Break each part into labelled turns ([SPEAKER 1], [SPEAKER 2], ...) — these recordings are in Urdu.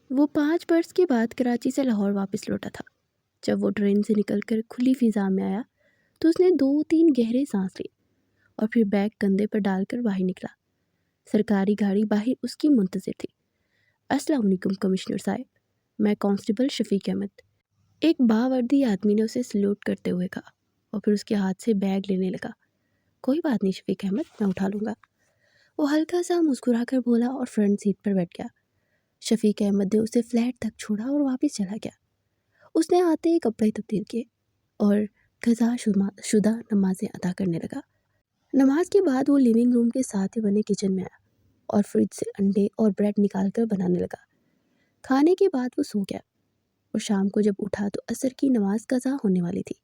[SPEAKER 1] وہ 5 برس کے بعد کراچی سے لاہور واپس لوٹا تھا۔ جب وہ ٹرین سے نکل کر کھلی فضا میں آیا تو اس نے 2-3 گہرے سانس لیے اور پھر بیگ کندھے پر ڈال کر باہر نکلا۔ سرکاری گاڑی باہر اس کی منتظر تھی۔ السلام علیکم کمشنر صاحب، میں کانسٹیبل شفیق احمد۔ ایک باوردی آدمی نے اسے سلوٹ کرتے ہوئے کہا اور پھر اس کے ہاتھ سے بیگ لینے لگا۔ کوئی بات نہیں شفیق احمد، میں اٹھا لوں گا، وہ ہلکا سا مسکرا کر بولا اور فرنٹ سیٹ پر بیٹھ گیا۔ شفیق احمد نے اسے فلیٹ تک چھوڑا اور واپس چلا گیا۔ اس نے آتے ہی کپڑے تبدیل کیے اور قضا شدہ نمازیں ادا کرنے لگا۔ نماز کے بعد وہ لیونگ روم کے ساتھ بنے کچن میں آیا اور فریج سے انڈے اور بریڈ نکال کر بنانے لگا۔ کھانے کے بعد وہ سو گیا اور شام کو جب اٹھا تو عصر کی نماز قضا ہونے والی تھی۔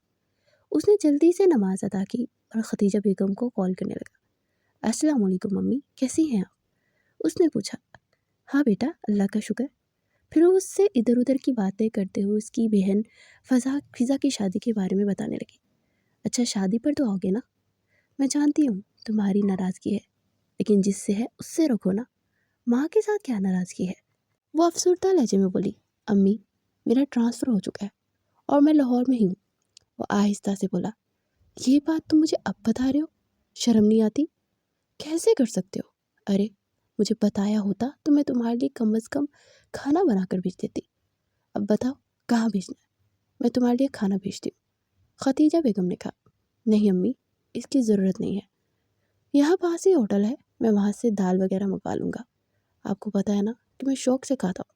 [SPEAKER 1] اس نے جلدی سے نماز ادا کی اور خدیجہ بیگم کو کال کرنے لگا۔ السلام علیکم ممی، کیسی ہیں آپ؟ اس نے پوچھا۔ ہاں بیٹا، اللہ کا شکر۔ پھر وہ اس سے ادھر ادھر کی باتیں کرتے ہوئے اس کی بہن فضا کی شادی کے بارے میں بتانے لگی۔ اچھا، شادی پر تو آؤ گے نا؟ میں جانتی ہوں تمہاری ناراضگی ہے، لیکن جس سے ہے اس سے رکھو نا، ماں کے ساتھ کیا ناراضگی ہے؟ وہ افسردہ لہجے میں بولی۔ امی، میرا ٹرانسفر ہو چکا ہے اور میں لاہور میں ہی ہوں۔ وہ آہستہ سے بولا۔ یہ بات تم مجھے اب بتا رہے ہو؟ شرم نہیں آتی؟ کیسے کر سکتے ہو؟ ارے مجھے بتایا ہوتا تو میں تمہارے لیے کم از کم کھانا بنا کر بھیج دیتی۔ اب بتاؤ کہاں بھیجنا ہے، میں تمہارے لیے کھانا بھیجتی ہوں۔ خدیجہ بیگم نے کہا۔ نہیں امی، اس کی ضرورت نہیں ہے، یہاں پاس ہی ہوٹل ہے، میں وہاں سے دال وغیرہ منگوا لوں گا۔ آپ کو پتہ ہے نا کہ میں شوق سے کھاتا ہوں،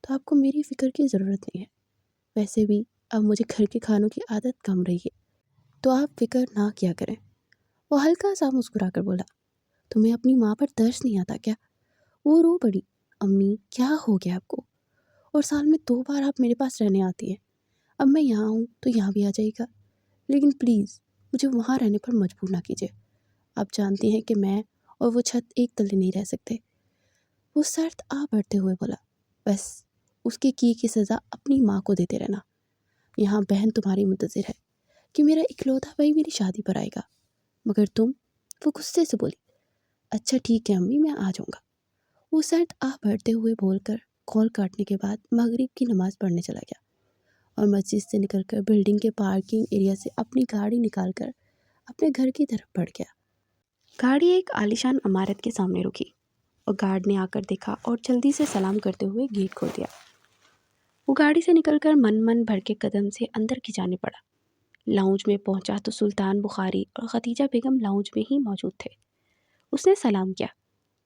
[SPEAKER 1] تو آپ کو میری فکر کی ضرورت نہیں ہے۔ ویسے بھی اب مجھے گھر کے کھانوں کی عادت کم رہی ہے، تو آپ فکر نہ کیا کریں۔ وہ ہلکا سا مسکرا کر بولا۔ تمہیں اپنی ماں پر ترس نہیں آتا کیا؟ وہ رو پڑی۔ امی، کیا ہو گیا آپ کو؟ اور سال میں 2 بار آپ میرے پاس رہنے آتی ہیں، اب میں یہاں ہوں تو یہاں بھی آ جائے گا، لیکن پلیز مجھے وہاں رہنے پر مجبور نہ کیجیے۔ آپ جانتی ہیں کہ میں اور وہ چھت ایک تلے نہیں رہ سکتے۔ وہ سرد آ بڑھتے ہوئے بولا۔ بس اس کے کی سزا اپنی ماں کو دیتے رہنا۔ یہاں بہن تمہاری منتظر ہے کہ میرا اکلوتا بھائی میری شادی پر آئے گا، مگر تم… وہ غصے سے بولی۔ اچھا ٹھیک ہے امی، میں آ جاؤں گا۔ وہ سرد آہ بھرتے ہوئے بول کر کال کاٹنے کے بعد مغرب کی نماز پڑھنے چلا گیا اور مسجد سے نکل کر بلڈنگ کے پارکنگ ایریا سے اپنی گاڑی نکال کر اپنے گھر کی طرف بڑھ گیا۔ گاڑی ایک عالیشان عمارت کے سامنے رکی اور گارڈ نے آ کر دیکھا اور جلدی سے سلام کرتے ہوئے گیٹ کھول دیا۔ وہ گاڑی سے نکل کر من بھر کے قدم سے اندر کی جانب بڑھا۔ لاؤنج میں پہنچا تو سلطان بخاری اور خدیجہ بیگم لاؤنج میں ہی موجود تھے۔ اس نے سلام کیا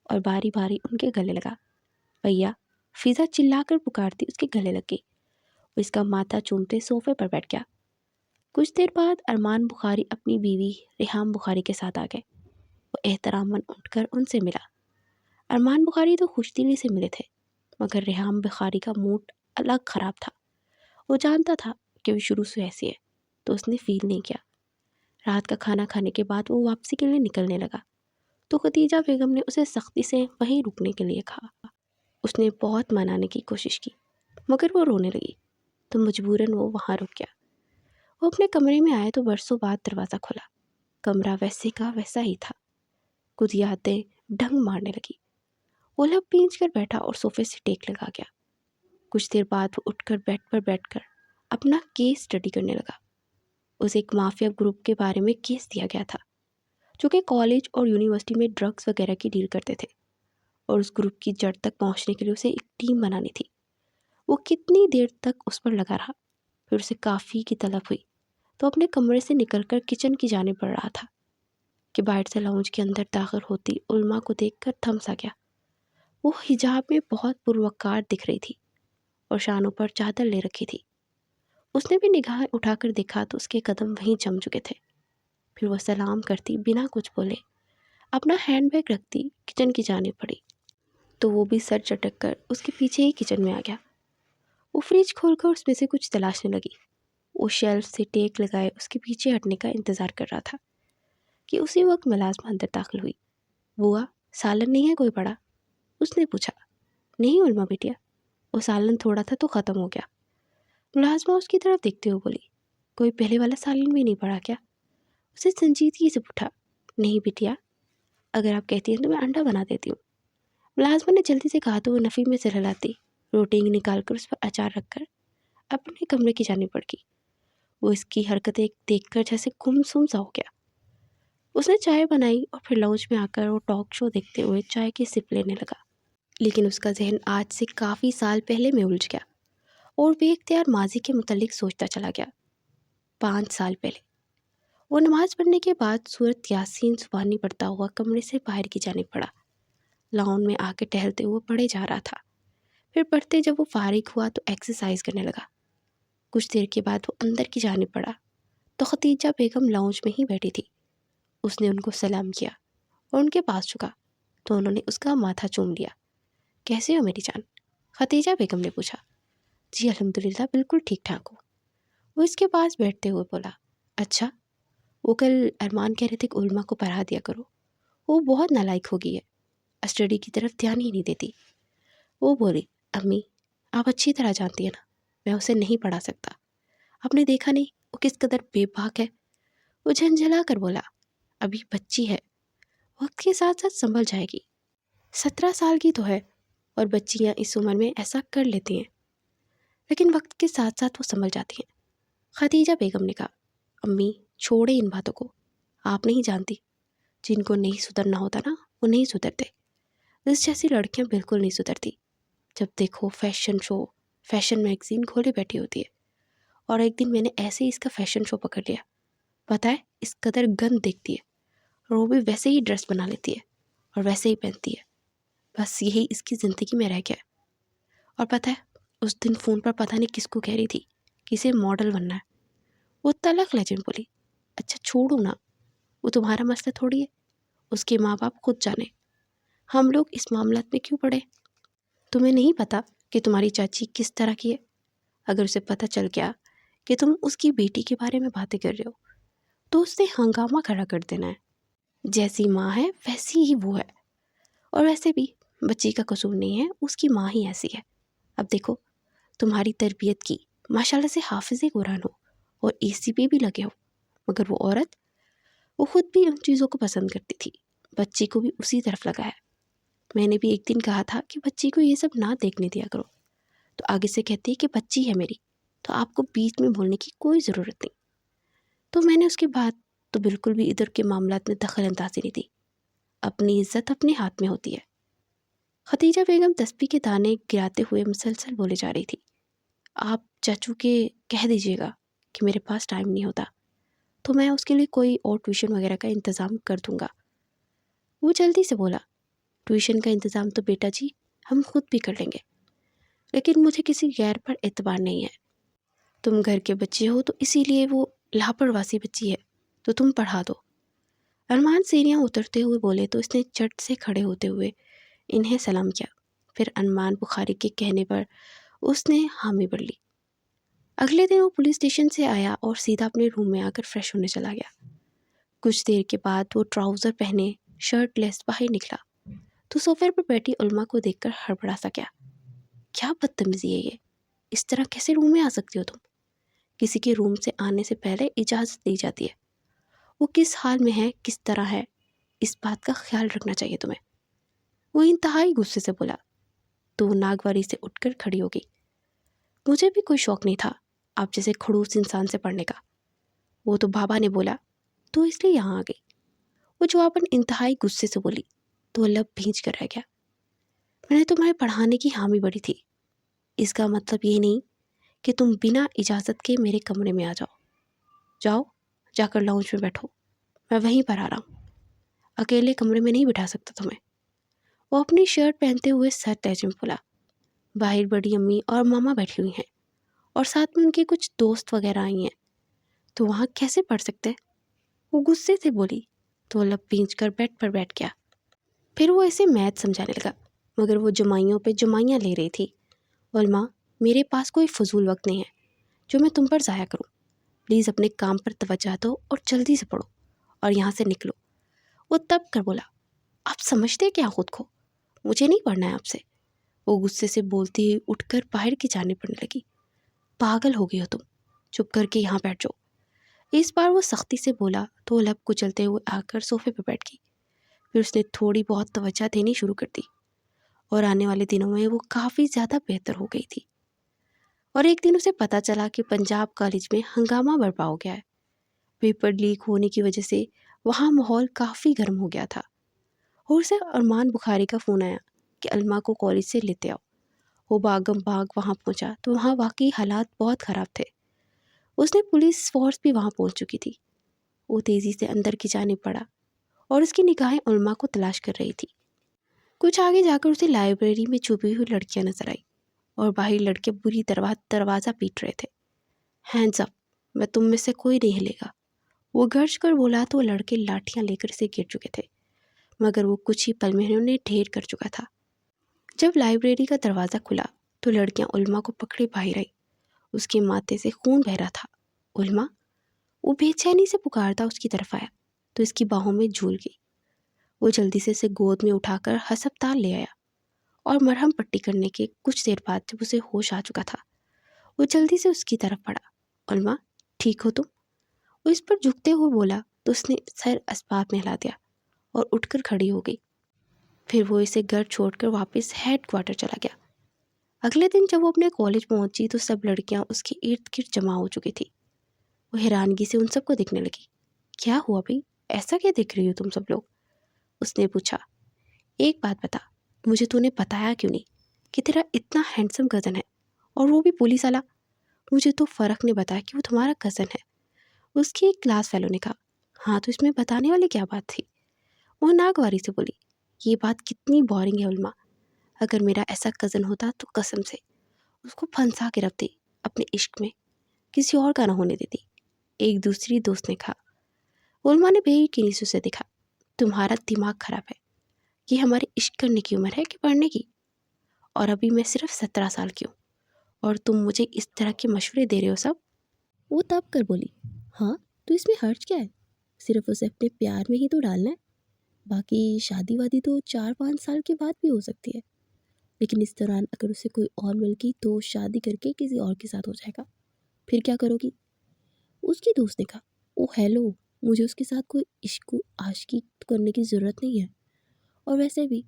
[SPEAKER 1] اور باری باری ان کے گلے لگا۔ بھیا، فضا چلا کر پکارتی اس کے گلے لگ گئی۔ وہ اس کا ماتھا چومتے صوفے پر بیٹھ گیا۔ کچھ دیر بعد ارمان بخاری اپنی بیوی ریحام بخاری کے ساتھ آ گئے۔ وہ احتراماً اٹھ کر ان سے ملا۔ ارمان بخاری تو خوش دلی سے ملے تھے، مگر ریحام بخاری کا موڈ الگ خراب تھا۔ وہ جانتا تھا کہ وہ شروع سے ایسی ہے، تو اس نے فیل نہیں کیا۔ رات کا کھانا کھانے کے بعد وہ واپسی کے لیے نکلنے لگا تو خدیجہ بیگم نے اسے سختی سے وہیں رکنے کے لیے کہا۔ اس نے بہت منانے کی کوشش کی، مگر وہ رونے لگی تو مجبوراً وہ وہاں رک گیا۔ وہ اپنے کمرے میں آئے تو برسوں بعد دروازہ کھولا۔ کمرہ ویسے کا ویسا ہی تھا۔ کچھ یادیں ڈھنگ مارنے لگی۔ وہ لب پینچ کر بیٹھا اور صوفے سے ٹیک لگا گیا۔ کچھ دیر بعد وہ اٹھ کر بیڈ پر بیٹھ کر اپنا کیس اسٹڈی کرنے لگا۔ اسے ایک مافیا گروپ کے بارے میں کیس دیا گیا تھا، جو کہ کالج اور یونیورسٹی میں ڈرگز وغیرہ کی ڈیل کرتے تھے، اور اس گروپ کی جڑ تک پہنچنے کے لیے اسے ایک ٹیم بنانی تھی۔ وہ کتنی دیر تک اس پر لگا رہا، پھر اسے کافی کی طلب ہوئی تو اپنے کمرے سے نکل کر کچن کی جانب بڑھ رہا تھا کہ باہر سے لاؤنج کے اندر داخل ہوتی علما کو دیکھ کر تھم سا گیا۔ وہ حجاب میں بہت پروقار دکھ رہی تھی اور شانوں پر چادر لے رکھی تھی۔ اس نے بھی نگاہ اٹھا کر دیکھا تو اس کے قدم وہیں جم چکے تھے۔ پھر وہ سلام کرتی بنا کچھ بولے اپنا ہینڈ بیگ رکھتی کچن کی جانب بڑھی تو وہ بھی سر چٹک کر اس کے پیچھے ہی کچن میں آ گیا۔ وہ فریج کھول کر اس میں سے کچھ تلاشنے لگی۔ وہ شیلف سے ٹیک لگائے اس کے پیچھے ہٹنے کا انتظار کر رہا تھا کہ اسی وقت ملازمہ اندر داخل ہوئی۔ بوا، سالن نہیں ہے کوئی پڑا؟ اس نے پوچھا۔ نہیں علما بیٹیا، وہ سالن تھوڑا تھا تو ختم ہو گیا۔ ملازمہ اس کی طرف دیکھتے ہوئے بولی۔ کوئی پہلے والا سالن بھی نہیں پڑا کیا؟ اسے سنجیدگی سے پوچھا۔ نہیں بیٹیا، اگر آپ کہتی ہیں تو میں انڈا بنا دیتی ہوں۔ ملازمہ نے جلدی سے کہا تو وہ نفی میں سر ہلاتی روٹی نکال کر اس پر اچار رکھ کر اپنے کمرے کی جانب بڑھ گئی۔ وہ اس کی حرکتیں دیکھ کر جیسے گمسم سا ہو گیا۔ اس نے چائے بنائی اور پھر لاؤنج میں آ کر وہ ٹاک شو دیکھتے ہوئے چائے کی سپ لینے لگا، لیکن اس کا ذہن آج سے کافی سال پہلے میں الجھ گیا اور بے اختیار ماضی کے متعلق سوچتا چلا گیا۔ 5 سال پہلے وہ نماز پڑھنے کے بعد سورۃ یاسین زبانی پڑھتا ہوا کمرے سے باہر کی جانب پڑا۔ لاؤن میں آ کے ٹہلتے ہوئے پڑھے جا رہا تھا۔ پھر پڑھتے جب وہ فارغ ہوا تو ایکسرسائز کرنے لگا۔ کچھ دیر کے بعد وہ اندر کی جانب پڑا تو ختیجہ بیگم لاؤنج میں ہی بیٹھی تھی۔ اس نے ان کو سلام کیا اور ان کے پاس جھکا تو انہوں نے اس کا ماتھا چوم لیا۔ کیسے ہو میری جان؟ ختیجہ بیگم نے پوچھا۔ جی الحمدللہ بالکل ٹھیک ٹھاک ہوں۔ وہ اس کے پاس بیٹھتے ہوئے بولا، اچھا وہ کل ارمان کہہ رہے تھے کہ علماء کو پڑھا دیا کرو، وہ بہت نالائق ہو گئی ہے، اسٹڈی کی طرف دھیان ہی نہیں دیتی۔ وہ بولی، امی آپ اچھی طرح جانتی ہیں نا میں اسے نہیں پڑھا سکتا، آپ نے دیکھا نہیں وہ کس قدر بے باک ہے۔ وہ جھنجھلا کر بولا، ابھی بچی ہے، وقت کے ساتھ ساتھ سنبھل جائے گی، 17 سال کی تو ہے اور بچیاں اس عمر میں ایسا کر لیتی ہیں، لیکن وقت کے ساتھ ساتھ وہ سنبھل جاتی ہیں۔ ختیجہ بیگم نے کہا، امی چھوڑے ان باتوں کو، آپ نہیں جانتی، جن کو نہیں سدھرنا ہوتا نا وہ نہیں سدھرتے، اس جیسی لڑکیاں بالکل نہیں سدھرتی، جب دیکھو فیشن شو، فیشن میگزین کھولے بیٹھی ہوتی ہے۔ اور ایک دن میں نے ایسے ہی اس کا فیشن شو پکڑ لیا، پتہ ہے اس قدر گند دیکھتی ہے اور وہ بھی ویسے ہی ڈریس بنا لیتی ہے اور ویسے ہی پہنتی ہے، بس یہی اس کی زندگی میں رہ گیا ہے۔ اور پتہ ہے اس دن فون پر پتہ نہیں کس کو کہہ رہی تھی کہ اسے ماڈل بننا ہے۔ وہ تلخ لہجے میں بولی، اچھا چھوڑو نا، وہ تمہارا مسئلہ تھوڑی ہے، اس کے ماں باپ خود جانے، ہم لوگ اس معاملات میں کیوں پڑے؟ تمہیں نہیں پتہ کہ تمہاری چاچی کس طرح کی ہے؟ اگر اسے پتہ چل گیا کہ تم اس کی بیٹی کے بارے میں باتیں کر رہے ہو تو اس نے ہنگامہ کھڑا کر دینا ہے، جیسی ماں ہے ویسی ہی وہ ہے، اور ویسے بھی بچی کا قصور نہیں ہے، اس کی ماں ہی ایسی ہے۔ اب دیکھو تمہاری تربیت کی ماشاءاللہ سے حافظ قرآن ہو اور ACP بھی لگے ہو، مگر وہ عورت وہ خود بھی ان چیزوں کو پسند کرتی تھی، بچی کو بھی اسی طرف لگا ہے۔ میں نے بھی ایک دن کہا تھا کہ بچی کو یہ سب نہ دیکھنے دیا کرو، تو آگے سے کہتی ہے کہ بچی ہے میری تو آپ کو بیچ میں بولنے کی کوئی ضرورت نہیں۔ تو میں نے اس کے بعد تو بالکل بھی ادھر کے معاملات میں دخل اندازی نہیں دی، اپنی عزت اپنے ہاتھ میں ہوتی ہے۔ ختیجہ بیگم تسبیح کے دانے گراتے ہوئے مسلسل بولے جا رہی تھی، آپ چاچو کے کہہ دیجیے گا کہ میرے پاس ٹائم نہیں ہوتا تو میں اس کے لیے کوئی اور ٹیوشن وغیرہ کا انتظام کر دوں گا۔ وہ جلدی سے بولا، ٹیوشن کا انتظام تو بیٹا جی ہم خود بھی کر لیں گے، لیکن مجھے کسی غیر پر اعتبار نہیں ہے، تم گھر کے بچے ہو تو اسی لیے وہ لاپرواسی بچی ہے تو تم پڑھا دو۔ ارمان سیڑھیاں اترتے ہوئے بولے تو اس نے چٹ سے کھڑے ہوتے ہوئے انہیں سلام کیا، پھر ارمان بخاری کے کہنے پر اس نے حامی بھر لی۔ اگلے دن وہ پولیس اسٹیشن سے آیا اور سیدھا اپنے روم میں آ کر فریش ہونے چلا گیا۔ کچھ دیر کے بعد وہ ٹراؤزر پہنے شرٹ لیس باہر نکلا تو صوفے پر بیٹھی علماء کو دیکھ کر ہڑبڑا سا گیا، کیا بدتمیزی ہے یہ، اس طرح کیسے روم میں آ سکتی ہو تم؟ کسی کے روم سے آنے سے پہلے اجازت دی جاتی ہے، وہ کس حال میں ہے کس طرح ہے اس بات کا خیال رکھنا چاہیے تمہیں۔ وہ انتہائی غصے سے بولا تو وہ ناگواری سے اٹھ کر کھڑی ہو گئی۔ مجھے بھی کوئی شوق نہیں تھا آپ جیسے کھڑوس انسان سے پڑھنے کا، وہ تو بابا نے بولا تو اس لیے یہاں آ گئی۔ وہ جواباً انتہائی غصے سے بولی تو وہ لب بھینچ کر رہ گیا، میں نے تمہیں پڑھانے کی حامی بڑھی تھی، اس کا مطلب یہ نہیں کہ تم بنا اجازت کے میرے کمرے میں آ جاؤ، جاؤ جا کر لاؤنج میں بیٹھو، میں وہیں پر آ رہا ہوں، اکیلے کمرے میں نہیں بٹھا سکتا تمہیں۔ وہ اپنی شرٹ پہنتے ہوئے سر تیز میں بولا، باہر بڑی امی اور ماما بیٹھی ہوئی ہیں اور ساتھ میں ان کے کچھ دوست وغیرہ آئی ہیں، تو وہاں کیسے پڑھ سکتے؟ وہ غصے سے بولی تو وہ لب بھینچ کر بیڈ پر بیٹھ گیا۔ پھر وہ اسے میتھ سمجھانے لگا، مگر وہ جمائیوں پہ جمائیاں لے رہی تھی۔ علماء میرے پاس کوئی فضول وقت نہیں ہے جو میں تم پر ضائع کروں، پلیز اپنے کام پر توجہ دو اور جلدی سے پڑھو اور یہاں سے نکلو۔ وہ تب کر بولا، آپ سمجھتے کیا خود کو، مجھے نہیں پڑھنا ہے آپ سے۔ وہ غصے سے بولتی ہوئی اٹھ کر باہر کی جانب پڑھنے لگی، پاگل ہو گئی ہو تم، چپ کر کے یہاں بیٹھ جاؤ۔ اس بار وہ سختی سے بولا تو وہ لب کچلتے ہوئے آ کر صوفے پہ بیٹھ گئی، پھر اس نے تھوڑی بہت توجہ دینی شروع کر دی اور آنے والے دنوں میں وہ کافی زیادہ بہتر ہو گئی تھی۔ اور ایک دن اسے پتہ چلا کہ پنجاب کالج میں ہنگامہ برپا ہو گیا ہے۔ پیپر لیک ہونے کی وجہ سے وہاں ماحول کافی گرم ہو گیا تھا، اور اسے ارمان بخاری کا فون آیا کہ علما کو کالج سے لیتے آؤ۔ وہ باغم باغ وہاں پہنچا تو وہاں واقعی حالات بہت خراب تھے۔ اس نے پولیس فورس بھی وہاں پہنچ چکی تھی۔ وہ تیزی سے اندر کی جانب پڑا اور اس کی نگاہیں علما کو تلاش کر رہی تھی۔ کچھ آگے جا کر اسے لائبریری میں چھپی ہوئی لڑکیاں نظر آئی، اور باہر لڑکے بری طرح دروازہ پیٹ رہے تھے۔ ہینڈز اپ، میں تم میں سے کوئی نہیں ہلے گا، وہ گرج کر بولا تو وہ لڑکے لاٹھیاں لے کر اسے گر چکے تھے، مگر وہ کچھ ہی پل میں انہیں ڈھیر کر چکا تھا۔ جب لائبریری کا دروازہ کھلا تو لڑکیاں علما کو پکڑے باہر آئی۔ اس کے ماتھے سے خون بہہ رہا تھا۔ علما، وہ بے چینی سے پکارتا اس کی طرف آیا تو اس کی باہوں میں جھول گئی۔ وہ جلدی سے اسے گود میں اٹھا کر ہسپتال لے آیا، اور مرہم پٹی کرنے کے کچھ دیر بعد جب اسے ہوش آ چکا تھا، وہ جلدی سے اس کی طرف پڑا۔ علما، ٹھیک ہو تم؟ وہ اس پر جھکتے ہوئے بولا تو اس نے سر اسباب میں ہلا دیا اور اٹھ کر کھڑی ہو گئی۔ پھر وہ اسے گھر چھوڑ کر واپس ہیڈ کوارٹر چلا گیا۔ اگلے دن جب وہ اپنے کالج پہنچی تو سب لڑکیاں اس کے ارد گرد جمع ہو چکی تھی۔ وہ حیرانگی سے ان سب کو دیکھنے لگی۔ کیا ہوا بھائی، ایسا کیا دیکھ رہی ہو تم سب لوگ؟ اس نے پوچھا۔ ایک بات بتا، مجھے تو نے بتایا کیوں نہیں کہ تیرا اتنا ہینڈسم کزن ہے، اور وہ بھی پولیس والا؟ مجھے تو فرق نے بتایا کہ وہ تمہارا کزن ہے۔ اس کی ایک کلاس فیلو نے کہا۔ ہاں تو اس میں بتانے والی کیا بات تھی؟ وہ ناگواری سے بولی۔ یہ بات کتنی بورنگ ہے علما، اگر میرا ایسا کزن ہوتا تو قسم سے اس کو پھنسا کے رکھتی، اپنے عشق میں کسی اور کا نہ ہونے دیتی، ایک دوسری دوست نے کہا۔ علما نے بے یقینی سے اسے دیکھا۔ تمہارا دماغ خراب ہے، یہ ہمارے عشق کرنے کی عمر ہے کہ پڑھنے کی؟ اور ابھی میں صرف 17 سال کی ہوں، اور تم مجھے اس طرح کے مشورے دے رہے ہو سب؟ وہ تب کر بولی۔ ہاں تو اس میں حرج کیا ہے؟ صرف اسے اپنے پیار میں ہی تو ڈالنا ہے، باقی شادی وادی تو 4-5 سال کے بعد بھی ہو سکتی ہے، لیکن اس دوران اگر اسے کوئی اور مل گئی تو شادی کر کے کسی اور کے ساتھ ہو جائے گا، پھر کیا کرو گی؟ اس کی دوست نے کہا۔ او ہیلو، مجھے اس کے ساتھ کوئی عشق و عاشقی کرنے کی ضرورت نہیں ہے، اور ویسے بھی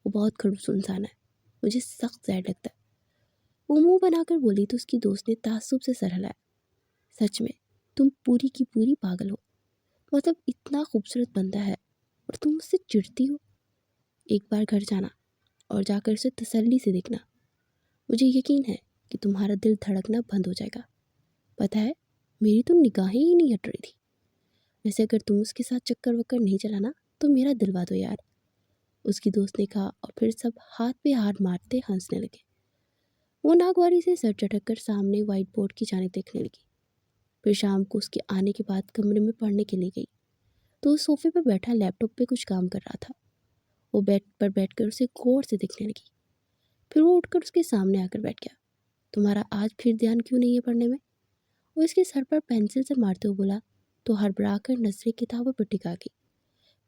[SPEAKER 1] وہ بہت خڑوس انسان ہے، مجھے سخت زیڈ لگتا ہے۔ وہ منہ بنا کر بولی تو اس کی دوست نے تعصب سے سر ہلایا۔ سچ میں تم پوری کی پوری پاگل ہو، مطلب اتنا خوبصورت بندہ ہے اور تم اس سے چڑھتی ہو؟ ایک بار گھر جانا اور جا کر اسے تسلی سے دیکھنا، مجھے یقین ہے کہ تمہارا دل دھڑکنا بند ہو جائے گا۔ پتہ ہے میری تو نگاہیں ہی نہیں ہٹ رہی تھی۔ ویسے اگر تم اس کے ساتھ چکر وکر نہیں چلانا تو میرا دلوا دو یار، اس کی دوست نے کہا، اور پھر سب ہاتھ پہ ہاتھ مارتے ہنسنے لگے۔ وہ ناگواری سے سر چٹک کر سامنے وائٹ بورڈ کی جانب دیکھنے لگی۔ پھر شام کو اس کے آنے کے بعد کمرے میں پڑھنے کے لیے گئی تو اس صوفے پہ بیٹھا لیپ ٹاپ پہ کچھ کام کر رہا تھا۔ وہ بیڈ پر بیٹھ کر اسے غور سے دیکھنے لگی۔ پھر وہ اٹھ کر اس کے سامنے آ کر بیٹھ گیا۔ تمہارا آج پھر دھیان کیوں نہیں ہے پڑھنے میں؟ وہ اس کے سر پر پینسل سے مارتے ہوئے بولا تو ہڑبڑا کر نظریں کتابوں پر ٹکا گئی۔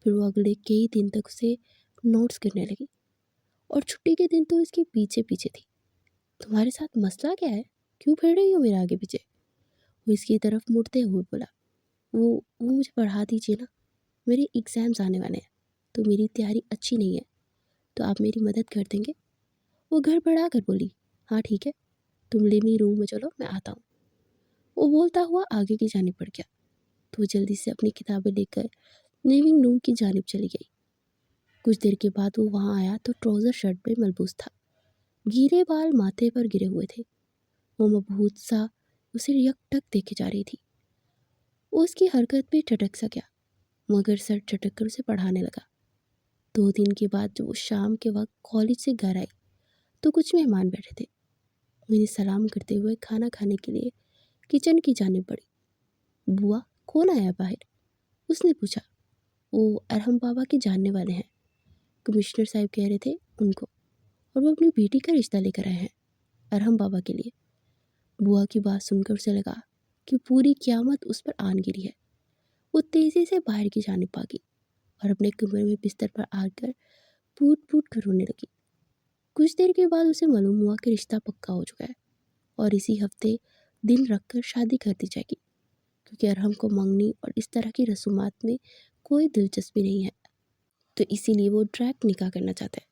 [SPEAKER 1] پھر وہ اگلے کئی دن تک اسے نوٹس کرنے لگی، اور چھٹی کے دن تو اس کے پیچھے پیچھے تھی۔ تمہارے ساتھ مسئلہ کیا ہے؟ کیوں پھر رہی ہو میرے آگے پیچھے؟ وہ اس کی طرف مڑتے ہوئے بولا۔ وہ مجھے پڑھا دیجیے نا، میرے ایگزامز آنے والے ہیں تو میری تیاری اچھی نہیں ہے، تو آپ میری مدد کر دیں گے؟ وہ گھر بڑھا کر بولی۔ ہاں ٹھیک ہے، تم لیونگ روم میں چلو، میں آتا ہوں۔ وہ بولتا ہوا آگے کی جانب بڑھ گیا تو وہ جلدی سے اپنی کتابیں لے کر لیونگ روم کی جانب چلی گئی۔ کچھ دیر کے بعد وہ وہاں آیا تو ٹراؤزر شرٹ پہ ملبوس تھا، گیرے بال ماتھے پر گرے ہوئے تھے۔ وہ مبہوت سا اسے یک ٹک دیکھے جا رہی تھی۔ وہ اس کی حرکت پہ ٹھٹک سا گیا، مگر سر چٹک کر اسے پڑھانے لگا۔ 2 دن کے بعد جب وہ شام کے وقت کالج سے گھر آئی تو کچھ مہمان بیٹھے تھے۔ وہ انہیں سلام کرتے ہوئے کھانا کھانے کے لیے کچن کی جانب بڑھی۔ بوا، کون آیا باہر؟ اس نے پوچھا۔ وہ ارحم بابا کے جاننے والے ہیں، کمشنر صاحب کہہ رہے تھے ان کو، اور وہ اپنی بیٹی کا رشتہ لے کر آئے ہیں ارحم بابا کے لیے۔ بوا کی بات سن کر اسے لگا کہ پوری قیامت اس پر آن گری ہے۔ وہ تیزی سے باہر کی جانب بھاگی اور اپنے کمرے میں بستر پر آ کر پوٹ پوٹ کر رونے لگی۔ کچھ دیر کے بعد اسے معلوم ہوا کہ رشتہ پکا ہو چکا ہے، اور اسی ہفتے دن رکھ کر شادی کر دی جائے گی، کیونکہ ارحم کو منگنی اور اس طرح کی رسومات میں کوئی دلچسپی نہیں ہے، تو اسی لیے وہ ڈائریکٹ نکاح کرنا چاہتا ہے۔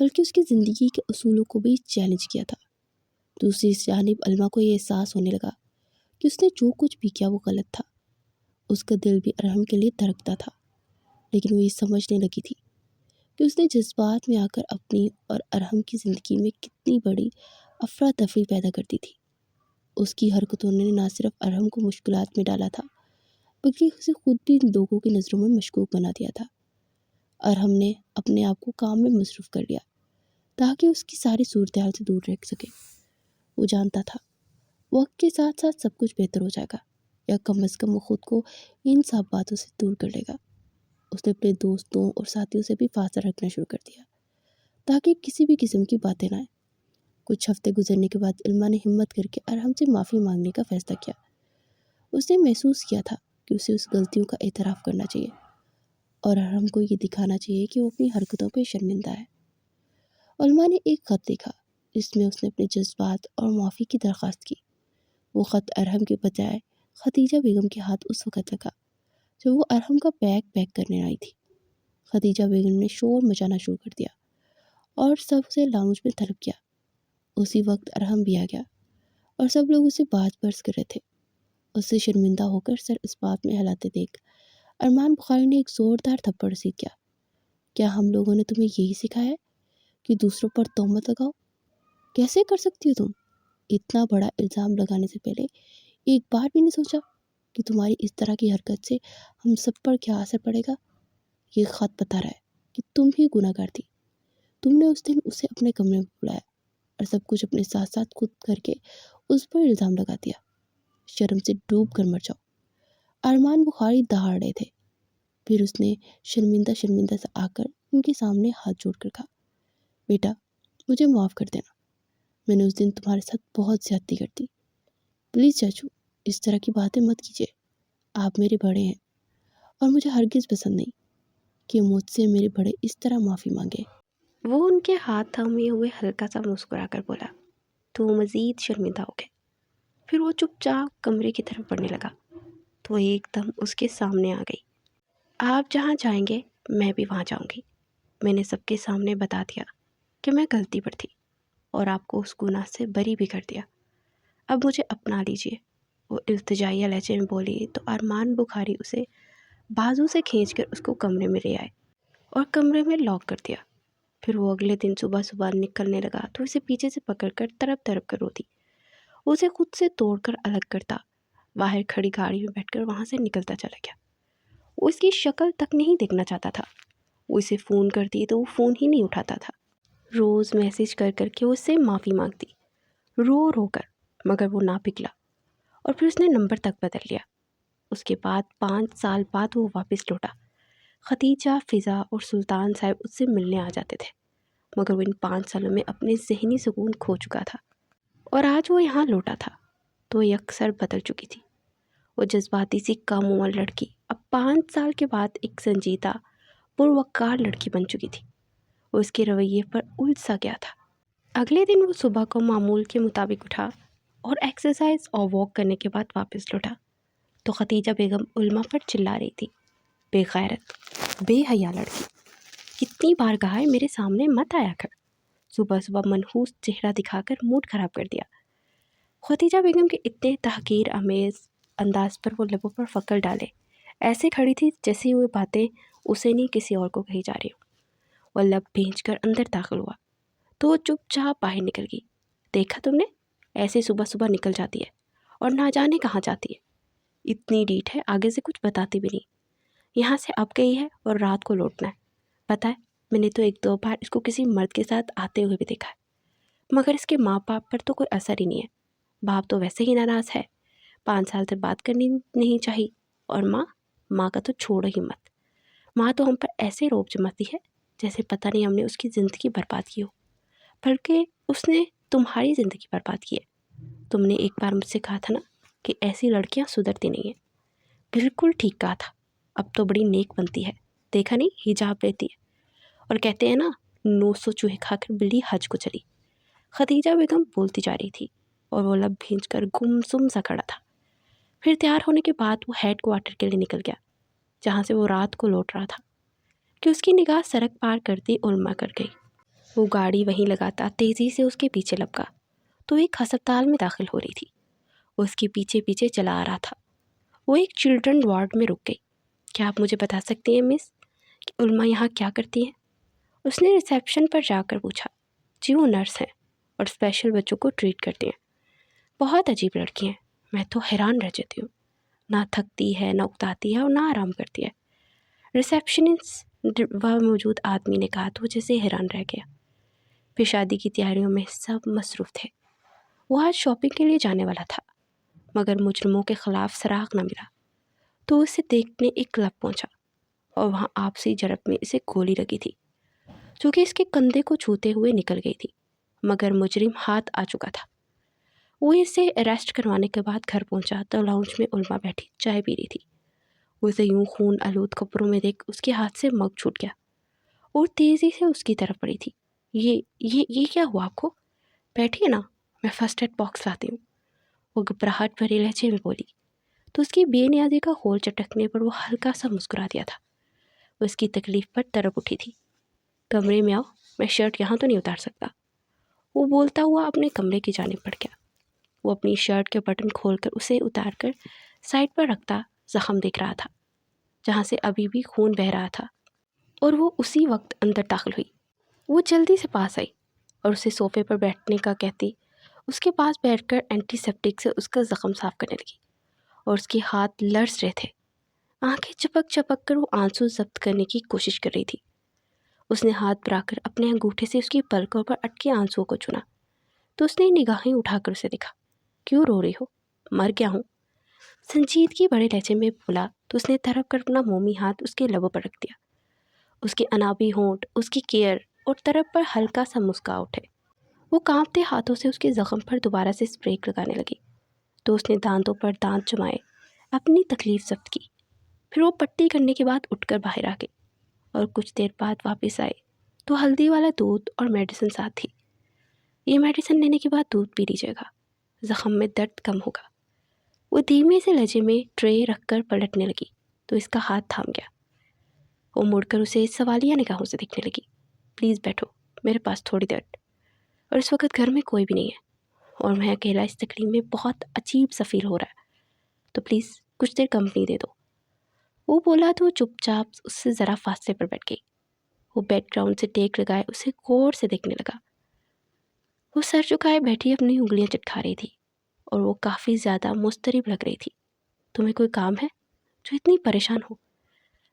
[SPEAKER 1] بلکہ اس کی زندگی کے اصولوں کو بھی چیلنج کیا تھا۔ دوسری جانب علما کو یہ احساس ہونے لگا کہ اس نے جو کچھ بھی کیا وہ غلط تھا۔ اس کا دل بھی ارحم کے لیے دھڑکتا تھا، لیکن وہ یہ سمجھنے لگی تھی کہ اس نے جذبات میں آ کر اپنی اور ارحم کی زندگی میں کتنی بڑی افراتفری پیدا کر دی تھی۔ اس کی حرکتوں نے نہ صرف ارحم کو مشکلات میں ڈالا تھا، بلکہ اسے خود بھی لوگوں کی نظروں میں مشکوک بنا دیا تھا۔ ارحم نے اپنے آپ کو کام میں مصروف کر لیا تاکہ اس کی ساری صورتحال سے دور رہ سکے۔ وہ جانتا تھا وقت کے ساتھ ساتھ سب کچھ بہتر ہو جائے گا، یا کم از کم وہ خود کو ان سب باتوں سے دور کر لے گا۔ اس نے اپنے دوستوں اور ساتھیوں سے بھی فاصلہ رکھنا شروع کر دیا تاکہ کسی بھی قسم کی باتیں نہ آئیں۔ کچھ ہفتے گزرنے کے بعد علما نے ہمت کر کے ارحم سے معافی مانگنے کا فیصلہ کیا۔ اس نے محسوس کیا تھا کہ اسے اس غلطیوں کا اعتراف کرنا چاہیے اور ارحم کو یہ دکھانا چاہیے کہ وہ اپنی حرکتوں پہ شرمندہ ہے۔ علما نے ایک خط لکھا جس میں اس نے اپنے جذبات اور معافی کی درخواست کی۔ وہ خط ارحم کے بجائے خدیجہ بیگم کے ہاتھ اس وقت لگا جب وہ ارحم کا بیگ پیک کرنے آئی تھی۔ خدیجہ بیگم نے شور مچانا شروع کر دیا اور سب سے لاؤنج میں طلب کیا۔ اسی وقت ارحم بھی آ گیا اور سب لوگ اسے باز برس کر رہے تھے۔ اس سے شرمندہ ہو کر سر اس بات میں ہلاتے دیکھ ارمان بخاری نے ایک زوردار تھپڑ رسید کیا۔ کیا ہم لوگوں نے تمہیں یہی سکھایا ہے کہ دوسروں پر تہمت لگاؤ؟ کیسے کر سکتی ہو تم؟ اتنا بڑا الزام لگانے سے پہلے ایک بار بھی نہیں سوچا کہ تمہاری اس طرح کی حرکت سے ہم سب پر کیا اثر پڑے گا؟ یہ خط بتا رہا ہے کہ تم ہی گناہ گار تھی۔ تم نے اس دن اسے اپنے کمرے میں بلایا اور سب کچھ اپنے ساتھ ساتھ خود کر کے اس پر الزام لگا دیا۔ شرم سے ڈوب کر مر جاؤ۔ ارمان بخاری دہاڑ رہے تھے۔ پھر اس نے شرمندہ سے آ کر ان کے سامنے ہاتھ جوڑ کر کہا، بیٹا مجھے معاف کر دینا، میں نے اس دن تمہارے ساتھ بہت زیادتی کر دی۔ پلیز چاچو اس طرح کی باتیں مت کیجیے، آپ میرے بڑے ہیں اور مجھے ہرگز پسند نہیں کہ مجھ سے میرے بڑے اس طرح معافی مانگے۔ وہ ان کے ہاتھ تھامے ہوئے ہلکا سا مسکرا کر بولا تو وہ مزید شرمندہ ہو گئے۔ پھر وہ چپ چاپ کمرے کی طرف بڑھنے لگا تو ایک دم اس کے سامنے آ گئی۔ آپ جہاں جائیں گے میں بھی وہاں جاؤں گی۔ میں نے سب کے سامنے بتا دیا کہ میں غلطی پر تھی اور آپ کو اس گناہ سے بری بھی کر دیا۔ اب مجھے اپنا لیجیے۔ وہ التجائیہ لہجے میں بولی تو ارمان بخاری اسے بازو سے کھینچ کر اس کو کمرے میں لے آئے اور کمرے میں لاک کر دیا۔ پھر وہ اگلے دن صبح نکلنے لگا تو اسے پیچھے سے پکڑ کر تڑپ تڑپ کر روتی، اسے خود سے توڑ کر الگ کرتا، باہر کھڑی گاڑی میں بیٹھ کر وہاں سے نکلتا چلا گیا۔ وہ اس کی شکل تک نہیں دیکھنا چاہتا تھا۔ وہ اسے فون کرتی تو وہ فون ہی نہیں اٹھاتا تھا۔ روز میسیج کر کر کے اس سے معافی مانگتی، رو رو کر، مگر وہ نہ پگھلا اور پھر اس نے نمبر تک بدل لیا۔ اس کے بعد 5 سال بعد وہ واپس لوٹا۔ خدیجہ، فضا اور سلطان صاحب اس سے ملنے آ جاتے تھے، مگر وہ ان 5 سالوں میں اپنے ذہنی سکون کھو چکا تھا اور آج وہ یہاں لوٹا تھا تو وہ یکسر بدل چکی تھی۔ وہ جذباتی سی کم عمر لڑکی اب 5 سال کے بعد ایک سنجیدہ پروقار لڑکی بن چکی تھی۔ وہ اس کے رویے پر الجھ سا گیا تھا۔ اگلے دن وہ صبح کو معمول کے مطابق اٹھا اور ایکسرسائز اور واک کرنے کے بعد واپس لوٹا تو خدیجہ بیگم علما پر چلا رہی تھی، بے غیرت، بے حیا لڑکی، کتنی بار کہا ہے میرے سامنے مت آیا کر۔ صبح منحوس چہرہ دکھا کر موڈ خراب کر دیا۔ خدیجہ بیگم کے اتنے تحقیر آمیز انداز پر وہ لبوں پر پکڑ ڈالے ایسے کھڑی تھی جیسے وہ باتیں اسے نہیں کسی اور کو کہی جا رہی ہوں۔ وہ لب بھینچ کر اندر داخل ہوا تو وہ چپ چاپ باہر نکل گئی۔ دیکھا تم نے، ایسے صبح نکل جاتی ہے اور نہ جانے کہاں جاتی ہے، اتنی ڈیٹ ہے آگے سے کچھ بتاتی بھی نہیں۔ یہاں سے اب گئی ہے اور رات کو لوٹنا ہے۔ پتہ ہے میں نے تو 1-2 بار اس کو کسی مرد کے ساتھ آتے ہوئے بھی دیکھا ہے، مگر اس کے ماں باپ پر تو کوئی اثر ہی نہیں ہے۔ باپ تو ویسے ہی ناراض ہے، 5 سال سے بات کرنی نہیں چاہی، اور ماں کا تو چھوڑو ہی مت۔ ماں تو ہم پر ایسے روب جماتی ہے جیسے پتہ نہیں ہم نے اس کی زندگی برباد کی ہو، بلکہ اس نے تمہاری زندگی برباد کی ہے۔ تم نے ایک بار مجھ سے کہا تھا نا کہ ایسی لڑکیاں سدھرتی نہیں ہیں، بالکل ٹھیک کہا تھا۔ اب تو بڑی نیک بنتی ہے، دیکھا نہیں حجاب لیتی ہے، اور کہتے ہیں نا 900 چوہے کھا کر بلی حج کو چلی۔ خدیجہ بیگم بولتی جا رہی تھی اور وہ لب بھینچ کر گمسم سا کھڑا تھا۔ پھر تیار ہونے کے بعد وہ ہیڈ کوارٹر کے لیے نکل گیا جہاں سے وہ رات کو لوٹ رہا تھا کہ اس کی نگاہ سڑک پار کرتی علما کر گئی۔ وہ گاڑی وہیں لگاتا تیزی سے اس کے پیچھے لپکا تو ایک ہسپتال میں داخل ہو رہی تھی۔ وہ اس کے پیچھے پیچھے چلا آ رہا تھا۔ وہ ایک چلڈرن وارڈ میں رک گئی۔ کیا آپ مجھے بتا سکتی ہیں مس کہ علما یہاں کیا کرتی ہیں؟ اس نے ریسیپشن پر جا کر پوچھا۔ جی وہ نرس ہیں اور اسپیشل بچوں کو ٹریٹ کرتی ہیں۔ بہت عجیب لڑکی ہیں، میں تو حیران رہ جاتی ہوں، نہ تھکتی ہے نہ اکتاتی ہے اور نہ آرام کرتی ہے۔ ریسیپشنسٹ وہاں موجود آدمی نے کہا تو وہ جیسے حیران رہ گیا۔ پھر شادی کی تیاریوں میں سب مصروف تھے۔ وہ آج شاپنگ کے لیے جانے والا تھا مگر مجرموں کے خلاف سراغ نہ ملا تو اسے دیکھنے ایک کلب پہنچا اور وہاں آپسی جھڑپ میں اسے گولی لگی تھی جو کہ اس کے کندھے کو چھوتے ہوئے نکل گئی تھی، مگر مجرم ہاتھ آ چکا تھا۔ وہ اسے اریسٹ کروانے کے بعد گھر پہنچا تو لاؤنج میں علما بیٹھی چائے پی رہی تھی۔ وہ اسے یوں خون آلود کپڑوں میں دیکھ اس کے ہاتھ سے مگ چھوٹ گیا اور تیزی سے اس کی طرف بڑھی تھی۔ یہ کیا ہوا آپ کو؟ بیٹھیے نا، میں فرسٹ ایڈ باکس لاتی ہوں، وہ گھبراہٹ بھرے لہجے میں بولی۔ تو اس کی بے نیازی کا خول چٹکنے پر وہ ہلکا سا مسکرا دیا تھا۔ وہ اس کی تکلیف پر تڑپ اٹھی تھی۔ کمرے میں آؤ، میں شرٹ یہاں تو نہیں اتار سکتا، وہ بولتا ہوا اپنے کمرے کی جانب بڑھ گیا۔ وہ اپنی شرٹ کے بٹن کھول کر اسے اتار کر سائڈ پر رکھتا زخم دیکھ رہا تھا جہاں سے ابھی بھی خون بہہ رہا تھا، اور وہ اسی وقت اندر داخل ہوئی۔ وہ جلدی سے پاس آئی اور اسے صوفے پر بیٹھنے کا کہتی اس کے پاس بیٹھ کر اینٹی سیپٹک سے اس کا زخم صاف کرنے لگی اور اس کے ہاتھ لرز رہے تھے۔ آنکھیں چپک چپک کر وہ آنسو ضبط کرنے کی کوشش کر رہی تھی۔ اس نے ہاتھ بڑھا کر اپنے انگوٹھے سے اس کی پلکوں پر اٹکے آنسوؤں کو چنا تو اس نے نگاہیں اٹھا کر اسے دیکھا۔ کیوں رو رہی ہو؟ مر گیا ہوں، سنجیدگی بڑے لہجے میں بولا تو اس نے تڑپ کر اپنا مومی ہاتھ اس کے لبوں پر رکھ دیا۔ اس کے انابی ہونٹ اس کی کیئر اور طرف پر ہلکا سا مسکا اٹھے۔ وہ کانپتے ہاتھوں سے اس کے زخم پر دوبارہ سے اسپرے لگانے لگی تو اس نے دانتوں پر دانت جمائے اپنی تکلیف ضبط کی۔ پھر وہ پٹی کرنے کے بعد اٹھ کر باہر آ گئی اور کچھ دیر بعد واپس آئے تو ہلدی والا دودھ اور میڈیسن ساتھ تھی۔ یہ میڈیسن لینے کے بعد دودھ پی لیجیے گا، زخم میں درد کم ہوگا۔ وہ دھیمے سے لہجے میں ٹرے رکھ کر پلٹنے لگی تو اس کا ہاتھ تھام گیا۔ وہ مڑ کر اسے سوالیہ نگاہوں سے دیکھنے لگی۔ پلیز بیٹھو، میرے پاس تھوڑی دیر، اور اس وقت گھر میں کوئی بھی نہیں ہے اور میں اکیلا اس تکلیف میں بہت عجیب سا فیل ہو رہا ہے، تو پلیز کچھ دیر کمپنی دے دو، وہ بولا تو وہ چپ چاپ اس سے ذرا فاصلے پر بیٹھ گئی۔ وہ بیک گراؤنڈ سے ٹیک لگائے اسے غور سے دیکھنے لگا۔ وہ سر جھکائے بیٹھی اپنی انگلیاں چٹکا رہی تھی اور وہ کافی زیادہ مضطرب لگ رہی تھی۔ تمہیں کوئی کام ہے جو اتنی پریشان ہو؟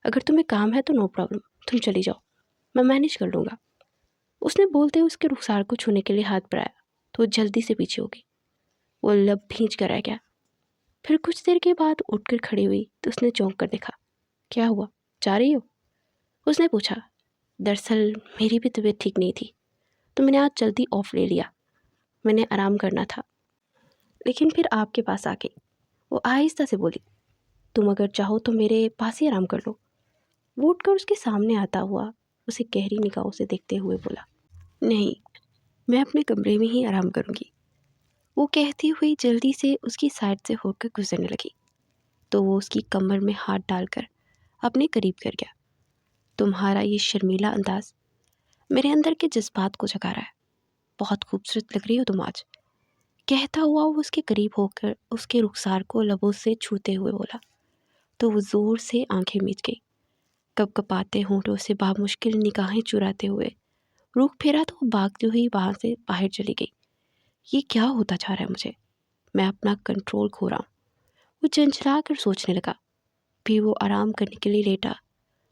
[SPEAKER 1] اگر تمہیں کام ہے تو نو پرابلم، تم چلی جاؤ، میں مینیج کر لوں گا، اس نے بولتے اس کے رخسار کو چھونے کے لیے ہاتھ بڑھایا تو وہ جلدی سے پیچھے ہو گئی۔ وہ لب بھینچ کر رہ گیا۔ پھر کچھ دیر کے بعد اٹھ کر کھڑی ہوئی تو اس نے چونک کر دیکھا۔ کیا ہوا، جا رہی ہو؟ اس نے پوچھا۔ دراصل میری بھی طبیعت ٹھیک نہیں تھی تو میں نے آج جلدی آف لے لیا، میں نے آرام کرنا تھا، لیکن پھر آپ کے پاس آ گئی، وہ آہستہ سے بولی۔ تم اگر چاہو تو میرے پاس ہی آرام کر لو، وہ اٹھ کر اس کے سامنے آتا ہوا اسے گہری نگاہوں سے دیکھتے ہوئے بولا۔ نہیں، میں اپنے کمرے میں ہی آرام کروں گی، وہ کہتی ہوئی جلدی سے اس کی سائڈ سے ہو کر گزرنے لگی تو وہ اس کی کمر میں ہاتھ ڈال کر اپنے قریب کر گیا۔ تمہارا یہ شرمیلا انداز میرے اندر کے جذبات کو جگا رہا ہے، بہت خوبصورت لگ رہی ہو تم آج، کہتا ہوا وہ اس کے قریب ہو کر اس کے رخسار کو لبوں سے چھوتے ہوئے بولا تو وہ زور سے آنکھیں میچ گئی۔ کپ کپاتے ہونٹوں سے بامشکل نگاہیں چراتے ہوئے رخ پھیرا تو وہ بھاگتی ہوئی وہاں سے باہر چلی گئی۔ یہ کیا ہوتا جا رہا ہے مجھے، میں اپنا کنٹرول کھو رہا ہوں، وہ چنچلا کر سوچنے لگا۔ پھر وہ آرام کرنے کے لیے لیٹا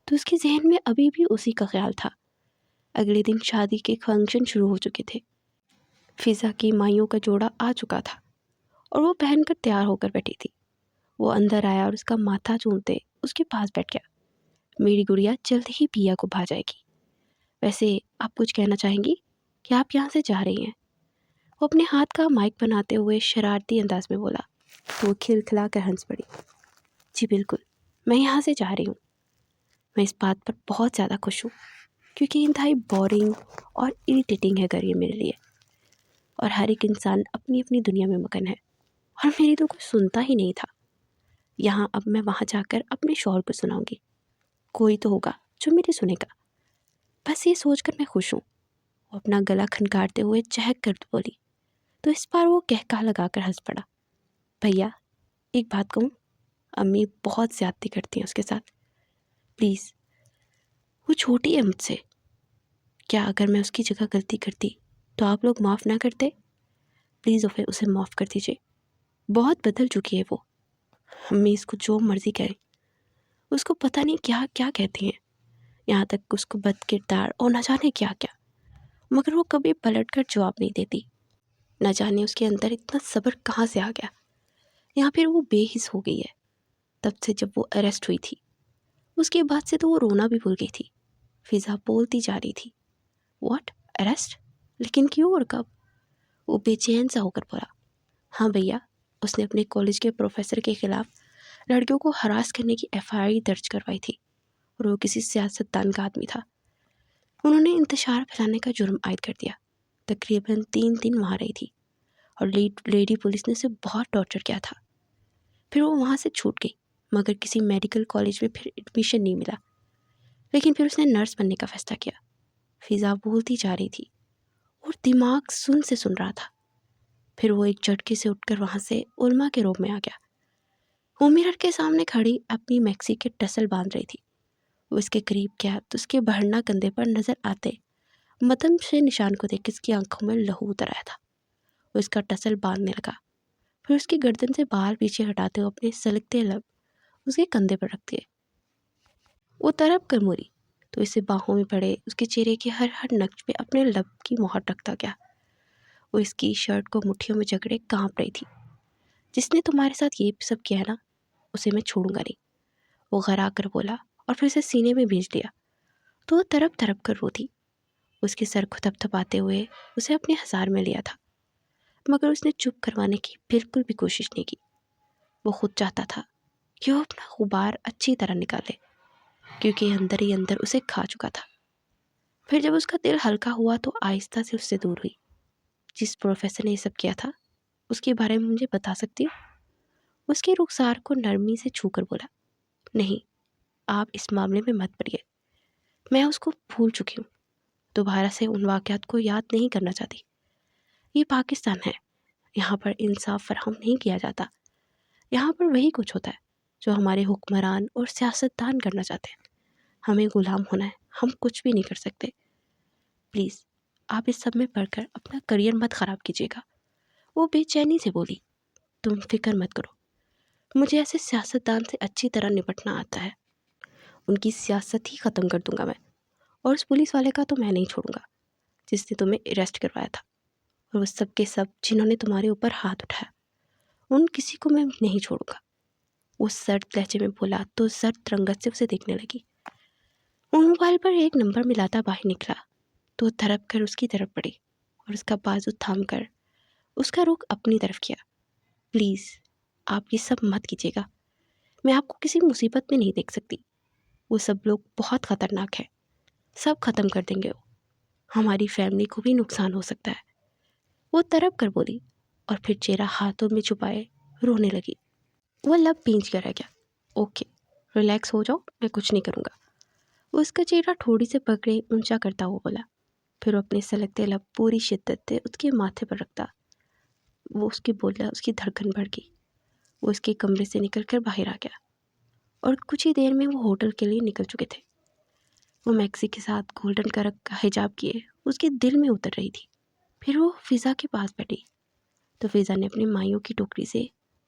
[SPEAKER 1] تو اس کے ذہن میں ابھی بھی اسی کا خیال تھا۔ اگلے دن شادی کے فنکشن شروع ہو چکے تھے۔ فضا کی مائیوں کا جوڑا آ چکا تھا اور وہ پہن کر تیار ہو کر بیٹھی تھی۔ وہ اندر آیا اور اس کا ماتھا چومتے اس کے پاس بیٹھ گیا۔ میری گڑیا جلد ہی پیا کو بھا جائے گی، ویسے آپ کچھ کہنا چاہیں گی کہ آپ یہاں سے جا رہی ہیں؟ وہ اپنے ہاتھ کا مائک بناتے ہوئے شرارتی انداز میں بولا تو وہ کھلکھلا کر ہنس پڑی۔ جی بالکل، میں یہاں سے جا رہی ہوں، میں اس بات پر بہت زیادہ خوش ہوں کیونکہ انتہائی بورنگ اور اریٹیٹنگ ہے گھر یہ میرے لیے، اور ہر ایک انسان اپنی اپنی دنیا میں مگن ہے اور میری تو کوئی سنتا ہی نہیں تھا۔ یہاں اب میں وہاں جا کر اپنے شوہر کو سناؤں گی، کوئی تو ہوگا جو میری سنے گا، بس یہ سوچ کر میں خوش ہوں اپنا گلا کھنکارتے ہوئے چہک کر بولی، تو اس بار وہ کہکا لگا کر ہنس پڑا۔ بھیا ایک بات کہوں، امی بہت زیادتی کرتی ہیں اس کے ساتھ، پلیز، وہ چھوٹی ہے مجھ سے، کیا اگر میں اس کی جگہ غلطی کرتی تو آپ لوگ معاف نہ کرتے؟ پلیز اسے معاف کر دیجیے، بہت بدل چکی ہے وہ، امی اس کو جو مرضی کہیں، اس کو پتہ نہیں کیا کیا کہتی ہیں، یہاں تک اس کو بد کردار اور نہ جانے کیا کیا، مگر وہ کبھی پلٹ کر جواب نہیں دیتی۔ نہ جانے اس کے اندر اتنا صبر کہاں سے آ گیا، یہاں پھر وہ بے حس ہو گئی ہے تب سے جب وہ اریسٹ ہوئی تھی۔ اس کے بعد سے تو وہ رونا بھی بھول گئی تھی۔ فضا بولتی جا رہی تھی، واٹ، اریسٹ؟ لیکن کیوں اور کب؟ وہ بے چین سا ہو کر بولا، ہاں بھیا، اس نے اپنے کالج کے پروفیسر کے خلاف لڑکیوں کو ہراس کرنے کی FIR درج کروائی تھی، اور وہ کسی سیاستدان کا آدمی تھا۔ انہوں نے انتشار پھیلانے کا جرم عائد کر دیا۔ تقریباً 3 دن وہاں رہی تھی، اور لیڈی پولیس نے اسے بہت ٹارچر کیا تھا۔ پھر وہ وہاں سے چھوٹ گئی، مگر کسی میڈیکل کالج میں پھر ایڈمیشن نہیں ملا، لیکن پھر اس نے نرس بننے کا فیصلہ کیا۔ فضا بولتی جا رہی تھی اور دماغ سن رہا تھا۔ پھر وہ ایک جھٹکے سے اٹھ کر وہاں سے علما کے روم میں آ گیا۔ وہ میرر کے سامنے کھڑی اپنی میکسی کے ٹسل باندھ رہی تھی۔ وہ اس کے قریب گیا تو اس کے بڑھنا کندھے پر نظر آتے متم سے نشان کو دیکھ اس کی آنکھوں میں لہو اتر آیا تھا۔ وہ اس کا ٹسل باندھنے لگا، پھر اس کی گردن سے بال پیچھے ہٹاتے ہوئے اپنے سلگتے لب اس کے کندھے پر رکھ دیے۔ وہ تڑپ کر مڑی تو اسے باہوں میں پڑے اس کے چہرے کے ہر نقش پہ اپنے لب کی مہر رکھتا گیا۔ وہ اس کی شرٹ کو مٹھیوں میں جکڑے کانپ رہی تھی۔ جس نے تمہارے ساتھ یہ سب کیا نا، اسے میں چھوڑوں گا نہیں، وہ غرا کر بولا، اور پھر اسے سینے میں بھیج دیا تو وہ تڑپ تڑپ کر روتی۔ اس کے سر کو تھپتھپاتے ہوئے اسے اپنے ہزار میں لیا تھا، مگر اس نے چپ کروانے کی بالکل بھی کوشش نہیں کی۔ وہ خود چاہتا تھا کہ وہ اپنا غبار اچھی طرح نکالے، کیونکہ اندر ہی اندر اسے کھا چکا تھا۔ پھر جب اس کا دل ہلکا ہوا تو آہستہ سے اس سے دور ہوئی۔ جس پروفیسر نے یہ سب کیا تھا اس کے بارے میں مجھے بتا سکتی ہو؟ اس کے رخسار کو نرمی سے چھو کر بولا، نہیں، آپ اس معاملے میں مت پڑیے، میں اس کو بھول چکی ہوں، دوبارہ سے ان واقعات کو یاد نہیں کرنا چاہتی۔ یہ پاکستان ہے، یہاں پر انصاف فراہم نہیں کیا جاتا، یہاں پر وہی کچھ ہوتا ہے جو ہمارے حکمران اور سیاستدان کرنا چاہتے ہیں، ہمیں غلام ہونا ہے، ہم کچھ بھی نہیں کر سکتے۔ پلیز آپ اس سب میں پڑھ کر اپنا کریئر مت خراب کیجیے گا۔ وہ بے چینی سے بولی، تم فکر مت کرو، مجھے ایسے سیاستدان سے اچھی طرح نپٹنا آتا ہے، ان کی سیاست ہی ختم کر دوں گا میں، اور اس پولیس والے کا تو میں نہیں چھوڑوں گا جس نے تمہیں اریسٹ کروایا تھا، اور وہ سب کے سب جنہوں نے تمہارے اوپر ہاتھ اٹھایا، ان کسی کو میں نہیں چھوڑوں گا۔ وہ سرد لہجے میں بولا تو سرد رنگت سے اسے دیکھنے لگی۔ وہ موبائل پر ایک نمبر ملاتا باہر نکلا تو تھرپ کر اس کی طرف بڑھی اور اس کا بازو تھام کر اس کا رخ اپنی طرف کیا۔ پلیز آپ یہ سب مت کیجیے گا، میں آپ کو کسی مصیبت میں نہیں دیکھ سکتی، وہ سب لوگ بہت خطرناک ہیں، سب ختم کر دیں گے، وہ ہماری فیملی کو بھی نقصان ہو سکتا ہے۔ وہ تڑپ کر بولی اور پھر چہرہ ہاتھوں میں چھپائے رونے لگی۔ وہ لب بھینچ کر رہ گیا، اوکے ریلیکس ہو جاؤ، میں کچھ نہیں کروں گا۔ وہ اس کا چہرہ تھوڑی سے پکڑے اونچا کرتا ہوا بولا، پھر وہ اپنے سلگتے لب پوری شدت سے اس کے ماتھے پر رکھتا۔ وہ اس کی بولا، اس کی دھڑکن بڑھ گئی۔ وہ اس کے کمرے سے نکل کر باہر آ گیا اور کچھ ہی دیر میں وہ ہوٹل کے لیے نکل چکے تھے۔ وہ میکسی کے ساتھ گولڈن کلر کا حجاب کیے اس کے دل میں اتر رہی تھی۔ پھر وہ فضا کے پاس بیٹھی تو فضا نے اپنے مائیوں کی ٹوکری سے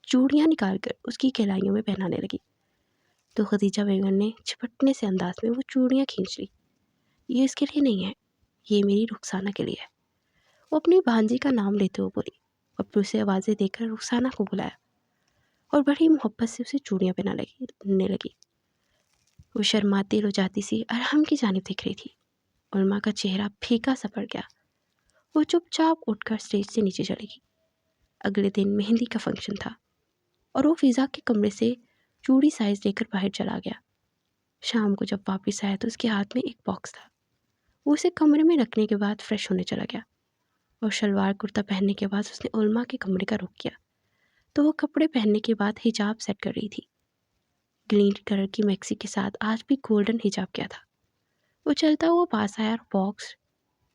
[SPEAKER 1] چوڑیاں نکال کر اس کی کہلائیوں میں پہنانے لگی تو خدیجہ بیگم نے چھپٹنے سے انداز میں وہ چوڑیاں کھینچ لی۔ یہ اس کے لیے نہیں ہے، یہ میری رخسانہ کے لیے ہے، وہ اپنی بھانجی کا نام لیتے ہوئے بولی، اور پھر اسے آوازیں دے کر رخسانہ کو بلایا اور بڑی محبت سے اسے چوڑیاں پہنانے لگی۔ وہ شرماتی رجاتی سی ارحم کی جانب دیکھ رہی تھی۔ علما کا چہرہ پھیکا سا پڑ گیا۔ وہ چپ چاپ اٹھ کر اسٹیج سے نیچے چلی گئی۔ اگلے دن مہندی کا فنکشن تھا اور وہ فضا کے کمرے سے چوڑی سائز لے کر باہر چلا گیا۔ شام کو جب واپس آیا تو اس کے ہاتھ میں ایک باکس تھا۔ وہ اسے کمرے میں رکھنے کے بعد فریش ہونے چلا گیا اور شلوار کرتا پہننے کے بعد اس نے علما کے کمرے کا رخ کیا تو وہ کپڑے پہننے کے بعد حجاب سیٹ کر رہی تھی۔ گرین کلر کی میکسی کے ساتھ آج بھی گولڈن حجاب کیا تھا۔ وہ چلتا ہوا پاس آیا اور باکس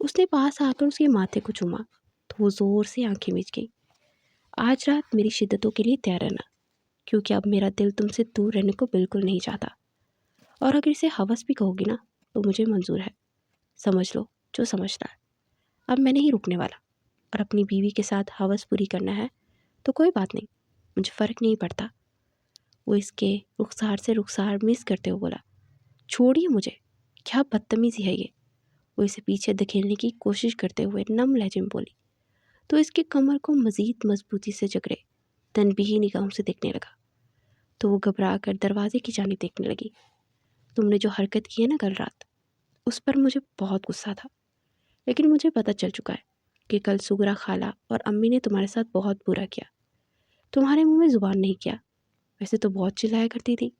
[SPEAKER 1] اس نے پاس آ کر اس کے ماتھے کو چوما تو وہ زور سے آنکھیں میچ گئی۔ آج رات میری شدتوں کے لیے تیار رہنا، کیونکہ اب میرا دل تم سے دور رہنے کو بالکل نہیں چاہتا، اور اگر اسے ہوس بھی کہو گی نا تو مجھے منظور ہے۔ سمجھ لو جو سمجھنا ہے، اب میں نہیں رکنے والا، اور اپنی بیوی کے ساتھ ہوس پوری کرنا ہے تو کوئی بات نہیں، مجھے فرق نہیں پڑتا۔ وہ اس کے رخسار سے رخسار مس کرتے ہوئے بولا، چھوڑیے مجھے، کیا بدتمیزی ہے یہ۔ وہ اسے پیچھے دھکیلنے کی کوشش کرتے ہوئے نم لہجے میں بولی تو اس کی کمر کو مزید مضبوطی سے جکڑے تنبیہی نگاہوں سے دیکھنے لگا تو وہ گھبرا کر دروازے کی جانب دیکھنے لگی۔ تم نے جو حرکت کی ہے نا کل رات، اس پر مجھے بہت غصہ تھا، لیکن مجھے پتہ چل چکا ہے کہ کل سغرا خالہ اور امی نے تمہارے ساتھ بہت برا کیا، تمہارے منہ میں زبان نہیں کیا، ویسے تو بہت چلایا کرتی تھی،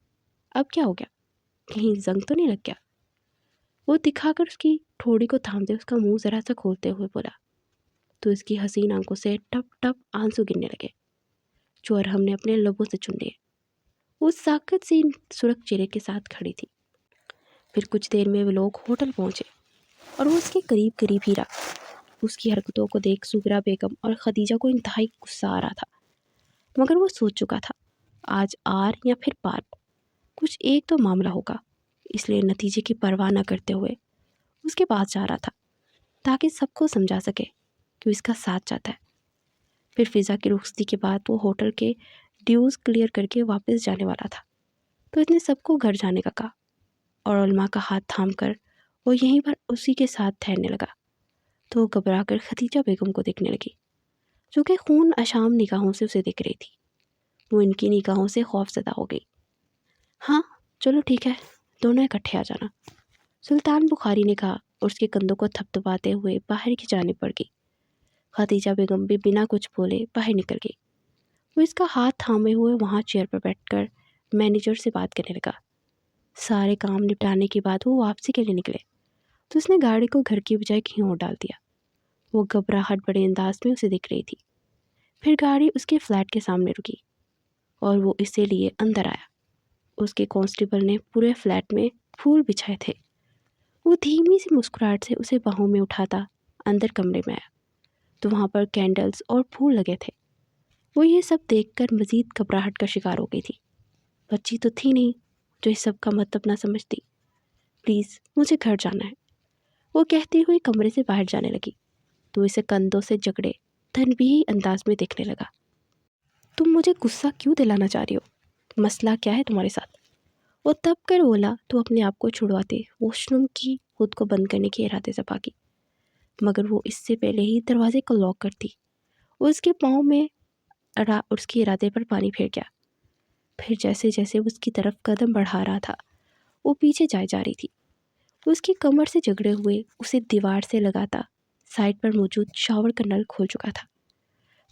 [SPEAKER 1] اب کیا ہو گیا، کہیں زنگ تو نہیں لگ گیا؟ وہ دکھا کر اس کی ٹھوڑی کو تھامتے اس کا منہ ذرا سا کھولتے ہوئے بولا تو اس کی حسین آنکھوں سے ٹپ ٹپ آنسو گرنے لگے جو ارحم نے اپنے لبوں سے چن لیے۔ وہ ساکت سی سرخ چہرے کے ساتھ کھڑی تھی۔ پھر کچھ دیر میں وہ لوگ ہوٹل پہنچے اور وہ اس کے قریب قریب ہی رہا۔ اس کی حرکتوں کو دیکھ سغرا بیگم اور خدیجہ کو انتہائی غصہ آ رہا تھا، مگر وہ سوچ چکا تھا آج آر یا پھر پار کچھ ایک تو معاملہ ہوگا، اس لیے نتیجے کی پرواہ نہ کرتے ہوئے اس کے پاس جا رہا تھا تاکہ سب کو سمجھا سکے کہ وہ اس کا ساتھ چاہتا ہے۔ پھر فضا کی رخصتی کے بعد وہ ہوٹل کے ڈیوز کلیئر کر کے واپس جانے والا تھا تو اس نے سب کو گھر جانے کا کہا، اور علماء کا ہاتھ تھام کر وہ یہیں پر اسی کے ساتھ ٹھہرنے لگا تو وہ گھبرا کر خدیجہ بیگم کو دیکھنے لگی جو کہ خون اشام نگاہوں سے اسے دیکھ رہی تھی۔ وہ ان کی نگاہوں سے خوف زدہ ہو گئی۔ ہاں چلو ٹھیک ہے، دونوں اکٹھے آ جانا، سلطان بخاری نے کہا اور اس کے کندھوں کو تھپتھپاتے ہوئے باہر کی جانب بڑھ گئی۔ خدیجہ بیگم بھی بنا کچھ بولے باہر نکل گئی۔ وہ اس کا ہاتھ تھامے ہوئے وہاں چیئر پر بیٹھ کر مینیجر سے بات کرنے لگا۔ سارے کام نپٹانے کے بعد وہ واپسی کے لیے نکلے تو اس نے گاڑی کو گھر کی بجائے کہیں اور ڈال دیا۔ وہ گھبراہٹ بڑے انداز میں اسے دیکھ رہی تھی۔ پھر گاڑی اس کے فلیٹ کے سامنے رکی اور وہ اسے لیے اندر آیا۔ اس کے کانسٹیبل نے پورے فلیٹ میں پھول بچھائے تھے۔ وہ دھیمی سی مسکراہٹ سے اسے باہوں میں اٹھاتا اندر کمرے میں آیا تو وہاں پر کینڈلز اور پھول لگے تھے۔ وہ یہ سب دیکھ کر مزید گھبراہٹ کا شکار ہو گئی تھی۔ بچی تو تھی نہیں جو اس سب کا مطلب نہ سمجھتی۔ پلیز مجھے گھر جانا ہے، وہ کہتی ہوئی کمرے سے باہر جانے لگی تو اسے کندھوں سے جکڑے تنبیہی انداز میں دیکھنے لگا۔ تم مجھے غصہ کیوں دلانا چاہ رہی ہو؟ مسئلہ کیا ہے تمہارے ساتھ؟ وہ تب کر بولا تو اپنے آپ کو چھڑواتے واش روم کی خود کو بند کرنے کے ارادے سے بھاگی، مگر وہ اس سے پہلے ہی دروازے کو لاک کرتی وہ اس کے پاؤں میں اس کے ارادے پر پانی پھیر گیا۔ پھر جیسے جیسے اس کی طرف قدم بڑھا رہا تھا وہ پیچھے جائے جا رہی تھی۔ وہ اس کی کمر سے جگڑے ہوئے اسے دیوار سے لگاتا سائڈ پر موجود شاور کا نل کھول چکا تھا۔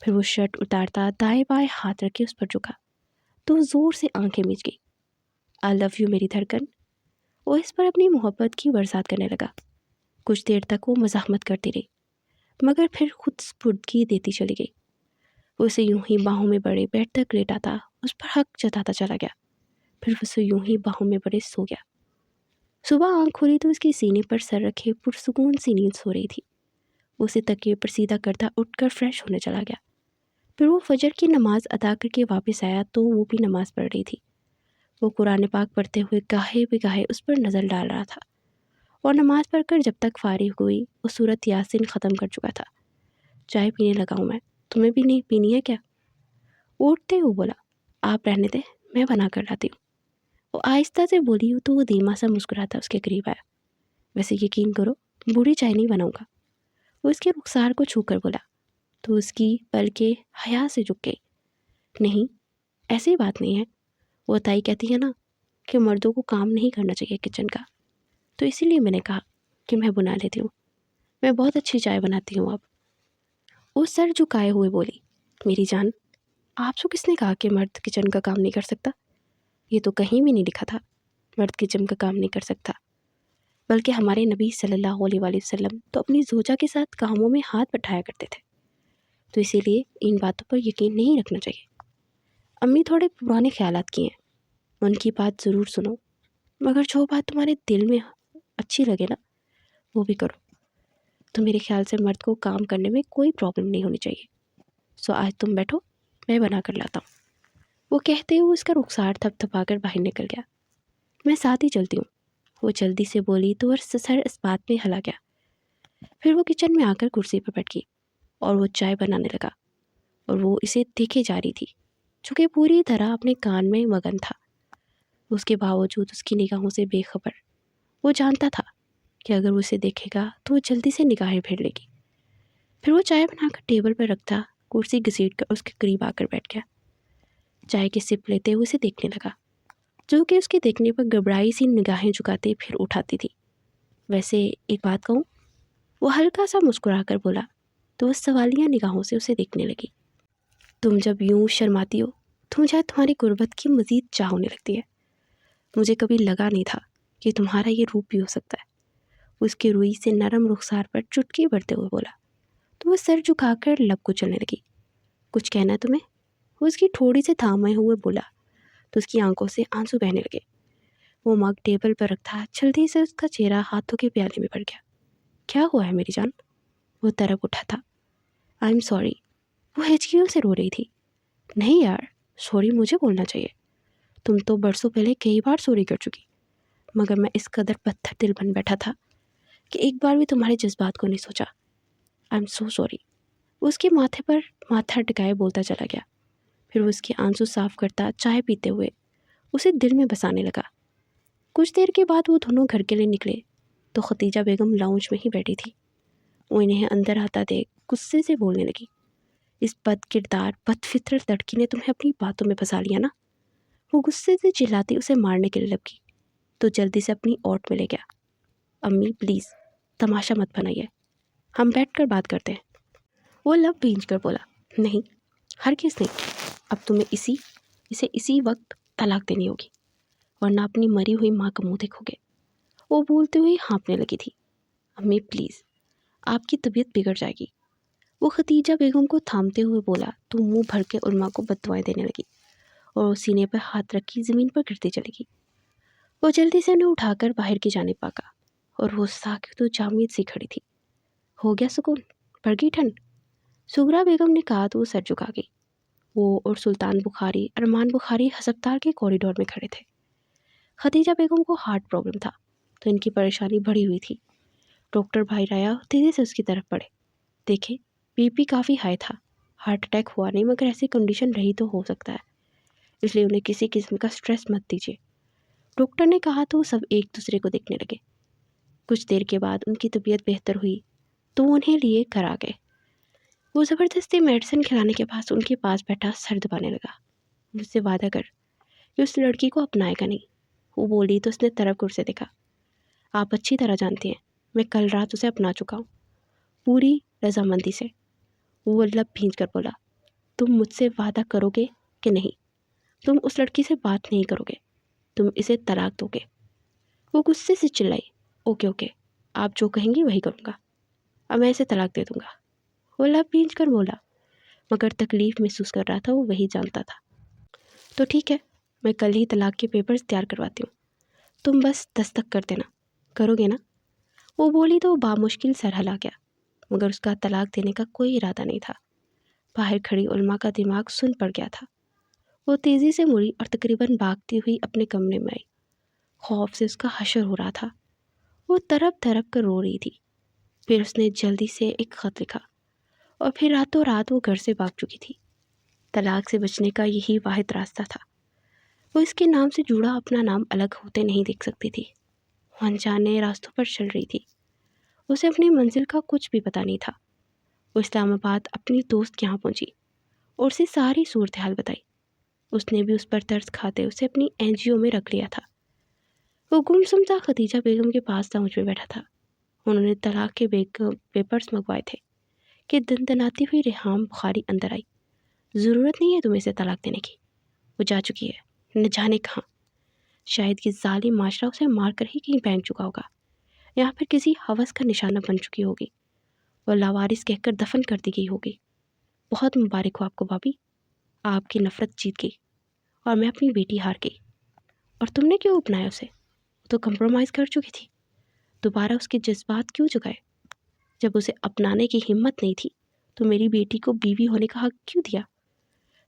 [SPEAKER 1] پھر وہ شرٹ اتارتا دائیں بائیں ہاتھ رکھ کے اس پر جھکا تو وہ زور سے آنکھیں میچ گئی۔ آئی لو یو میری دھڑکن۔ وہ اس پر اپنی محبت کی برسات کرنے لگا۔ کچھ دیر تک وہ مزاحمت کرتی رہی مگر پھر خود سپردگی دیتی چلی گئی۔ وہ اسے یوں ہی باہوں میں بڑے بیڈ تک لیٹا تھا، اس پر حق جتاتا چلا گیا، پھر اسے یوں ہی باہوں میں بڑے سو گیا۔ صبح آنکھ کھولی تو اس کی سینے پر سر رکھے پرسکون سی نیند سو رہی تھی۔ وہ اسے تکیے پر سیدھا کرتا اٹھ کر فریش ہونے چلا گیا۔ پھر وہ فجر کی نماز ادا کر کے واپس آیا تو وہ بھی نماز پڑھ رہی تھی۔ وہ قرآن پاک پڑھتے ہوئے گاہے بگاہے اس پر نظر ڈال رہا تھا اور نماز پڑھ کر جب تک فارغ ہوئی وہ سورۃ یاسین ختم کر چکا تھا۔ چائے پینے لگا ہوں میں، تمہیں بھی نہیں پینی ہے کیا؟ وہ اٹھتے ہوئے بولا، آپ رہنے دیں، میں بنا کر لاتی ہوں۔ وہ آہستہ سے بولی تو وہ دھیما سا مسکراتا اس کے قریب آیا۔ ویسے یقین کرو بوڑھی چائے نہیں بناؤں گا، وہ اس کے رخسار کو چھو کر بولا تو اس کی پلکیں حیا سے جھک گئی۔ نہیں ایسی بات نہیں ہے، وہ تائی کہتی ہے نا کہ مردوں کو کام نہیں کرنا چاہیے کچن کا، تو اسی لیے میں نے کہا کہ میں بنا لیتی ہوں، میں بہت اچھی چائے بناتی ہوں اب۔ وہ سر جھکائے ہوئے بولی، میری جان آپ کو کس نے کہا کہ مرد کچن کا کام نہیں کر سکتا؟ یہ تو کہیں بھی نہیں لکھا تھا مرد کچن کا کام نہیں کر سکتا، بلکہ ہمارے نبی صلی اللہ علیہ وآلہ وسلم تو اپنی زوجہ کے ساتھ کاموں میں ہاتھ بٹھایا کرتے تھے، تو اسی لیے ان باتوں پر یقین نہیں رکھنا چاہیے۔ امی تھوڑے پرانے خیالات کی ہیں، ان کی بات ضرور سنو، مگر جو بات تمہارے دل میں اچھی لگے نا وہ بھی کرو۔ تو میرے خیال سے مرد کو کام کرنے میں کوئی پرابلم نہیں ہونی چاہیے. سو آج تم بیٹھو، میں بنا کر لاتا ہوں. وہ کہتے ہوئے اس کا رخسار تھپ تھپا کر باہر نکل گیا. میں ساتھ ہی چلتی ہوں، وہ جلدی سے بولی تو سر اس بات میں ہلا گیا. پھر وہ کچن میں آ کر کرسی پر بیٹھ گئی اور وہ چائے بنانے لگا اور وہ اسے دیکھے جا رہی تھی، چونکہ پوری طرح اپنے کام میں مگن تھا. اس کے باوجود اس کی نگاہوں سے بے خبر. وہ جانتا تھا کہ اگر وہ اسے دیکھے گا تو وہ جلدی سے نگاہیں پھیر لے گی. پھر وہ چائے بنا کر ٹیبل پر رکھتا کرسی گھسیٹ کر اس کے قریب آ کر بیٹھ گیا. چائے کی سپ لیتے ہوئے اسے دیکھنے لگا، جو کہ اس کے دیکھنے پر گھبرائی سی نگاہیں جھکاتے پھر اٹھاتی تھی. ویسے ایک بات کہوں، وہ ہلکا سا مسکرا کر بولا تو وہ سوالیہ نگاہوں سے اسے دیکھنے لگی. تم جب یوں شرماتی ہو تو مجھے تمہاری قربت کی مزید چاہ ہونے لگتی ہے. مجھے کبھی لگا نہیں تھا کہ تمہارا یہ روپ بھی ہو سکتا ہے. اس کے روئی سے نرم رخسار پر چٹکی بڑھتے ہوئے بولا تو وہ سر جھکا کر لب کو چلنے لگی. کچھ کہنا تمہیں؟ وہ اس کی تھوڑی سے تھامے ہوئے بولا تو اس کی آنکھوں سے آنسو بہنے لگے. وہ مگ ٹیبل پر رکھا جلدی سے اس کا چہرہ ہاتھوں کے پیالے میں پڑ گیا. کیا ہوا ہے میری جان؟ وہ طرف اٹھا تھا. I am sorry. وہ ہچکیوں سے رو رہی تھی. نہیں یار، سوری مجھے بولنا چاہیے. تم تو برسوں پہلے کئی بار سوری کر چکی، مگر میں اس قدر پتھر دل بن بیٹھا تھا کہ ایک بار بھی تمہارے جذبات کو نہیں سوچا. I am so sorry. وہ اس کے ماتھے پر ماتھا ٹکائے بولتا چلا گیا. پھر وہ اس کے آنسو صاف کرتا چائے پیتے ہوئے اسے دل میں بسانے لگا. کچھ دیر کے بعد وہ دونوں گھر کے لیے نکلے تو ختیجہ بیگم لاؤنج میں ہی بیٹھی تھی. وہ انہیں اندر آتا دیکھ غصے سے بولنے لگی، اس بد کردار بد فطرت لڑکی نے تمہیں اپنی باتوں میں پھنسا لیا نا. وہ غصے سے چلاتی اسے مارنے کے لیے لپکی تو جلدی سے اپنی اوٹ میں لے گیا. امی پلیز تماشا مت بنائیے، ہم بیٹھ کر بات کرتے ہیں. وہ لب بھینچ کر بولا نہیں، ہرگز نہیں. اب تمہیں اسے اسی وقت طلاق دینی ہوگی، ورنہ اپنی مری ہوئی ماں کا منہ دیکھو گے. وہ بولتے ہوئے ہانپنے لگی تھی. امی پلیز، آپ کی طبیعت بگڑ جائے گی. وہ ختیجہ بیگم کو تھامتے ہوئے بولا تو منہ بھر کے علما کو بددعائیں دینے لگی اور سینے پر ہاتھ رکھی زمین پر گرتی چلے گی. وہ جلدی سے انہیں اٹھا کر باہر کی جانب بھاگا اور وہ ساکت و جامد سی کھڑی تھی. ہو گیا سکون؟ پڑ گئی ٹھنڈ؟ سغرا بیگم نے کہا تو وہ سر جھکا گئی. وہ اور سلطان بخاری ارمان بخاری ہسپتال کے کوریڈور میں کھڑے تھے. ختیجہ بیگم کو ہارٹ پرابلم تھا تو ان کی پریشانی بڑھی ہوئی تھی. ڈاکٹر بھائی رایا تیزی سے اس کی طرف پڑے. دیکھے بی پی کافی ہائی تھا، ہارٹ اٹیک ہوا نہیں مگر ایسی کنڈیشن رہی تو ہو سکتا ہے، اس لیے انہیں کسی قسم کا سٹریس مت دیجیے. ڈاکٹر نے کہا تو وہ سب ایک دوسرے کو دیکھنے لگے. کچھ دیر کے بعد ان کی طبیعت بہتر ہوئی تو وہ انہیں لیے گھر آ گئے. وہ زبردستی میڈیسن کھلانے کے بعد ان کے پاس بیٹھا سر دبانے لگا. مجھ سے وعدہ کر کہ اس لڑکی کو اپنائے گا نہیں. وہ بولی تو اس نے طرف گر سے دیکھا. آپ اچھی طرح جانتے ہیں میں کل رات اسے اپنا چکا ہوں، پوری رضامندی سے. وہ لب بھینچ کر بولا تم مجھ سے وعدہ کرو گے کہ نہیں؟ تم اس لڑکی سے بات نہیں کرو گے، تم اسے طلاق دو گے. وہ غصے سے چلائی اوکے اوکے، آپ جو کہیں گی وہی کروں گا، اب میں اسے طلاق دے دوں گا. وہ لب بھینچ کر بولا مگر تکلیف محسوس کر رہا تھا، وہ وہی جانتا تھا. تو ٹھیک ہے، میں کل ہی طلاق کے پیپرز تیار کرواتی ہوں، تم بس دستخط کر دینا، کرو گے نا؟ وہ بولی تو وہ بامشکل سر ہلا گیا، مگر اس کا طلاق دینے کا کوئی ارادہ نہیں تھا. باہر کھڑی علما کا دماغ سن پڑ گیا تھا. وہ تیزی سے مڑی اور تقریباً بھاگتی ہوئی اپنے کمرے میں آئی. خوف سے اس کا حشر ہو رہا تھا. وہ تڑپ تڑپ کر رو رہی تھی. پھر اس نے جلدی سے ایک خط لکھا اور پھر راتوں رات وہ گھر سے بھاگ چکی تھی. طلاق سے بچنے کا یہی واحد راستہ تھا. وہ اس کے نام سے جڑا اپنا نام الگ ہوتے نہیں دیکھ سکتی تھی. وہ انجانے راستوں پر چل رہی تھی. اسے اپنی منزل کا کچھ بھی پتہ نہیں تھا. وہ اسلام آباد اپنی دوست کے یہاں پہنچی اور اسے ساری صورتحال بتائی. اس نے بھی اس پر ترس کھاتے اسے اپنی این جی او میں رکھ لیا تھا. وہ گمسم تھا ختیجہ بیگم کے پاس تمچ میں بیٹھا تھا. انہوں نے طلاق کے پیپرز منگوائے تھے کہ دندناتی ہوئی ریحام بخاری اندر آئی. ضرورت نہیں ہے تمہیں اسے طلاق دینے کی، وہ جا چکی ہے، نہ جانے کہاں. شاید یہ ظالم معاشرہ اسے مار کر ہی کہیں پھینک چکا ہوگا، یہاں پھر کسی ہوس کا نشانہ بن چکی ہوگی، وہ لاوارث کہہ کر دفن کر دی گئی ہوگی. بہت مبارک ہو آپ کو بھابھی، آپ کی نفرت جیت گئی اور میں اپنی بیٹی ہار گئی. اور تم نے کیوں اپنایا اسے؟ وہ تو کمپرومائز کر چکی تھی، دوبارہ اس کے جذبات کیوں جگائے؟ جب اسے اپنانے کی ہمت نہیں تھی تو میری بیٹی کو بیوی ہونے کا حق کیوں دیا؟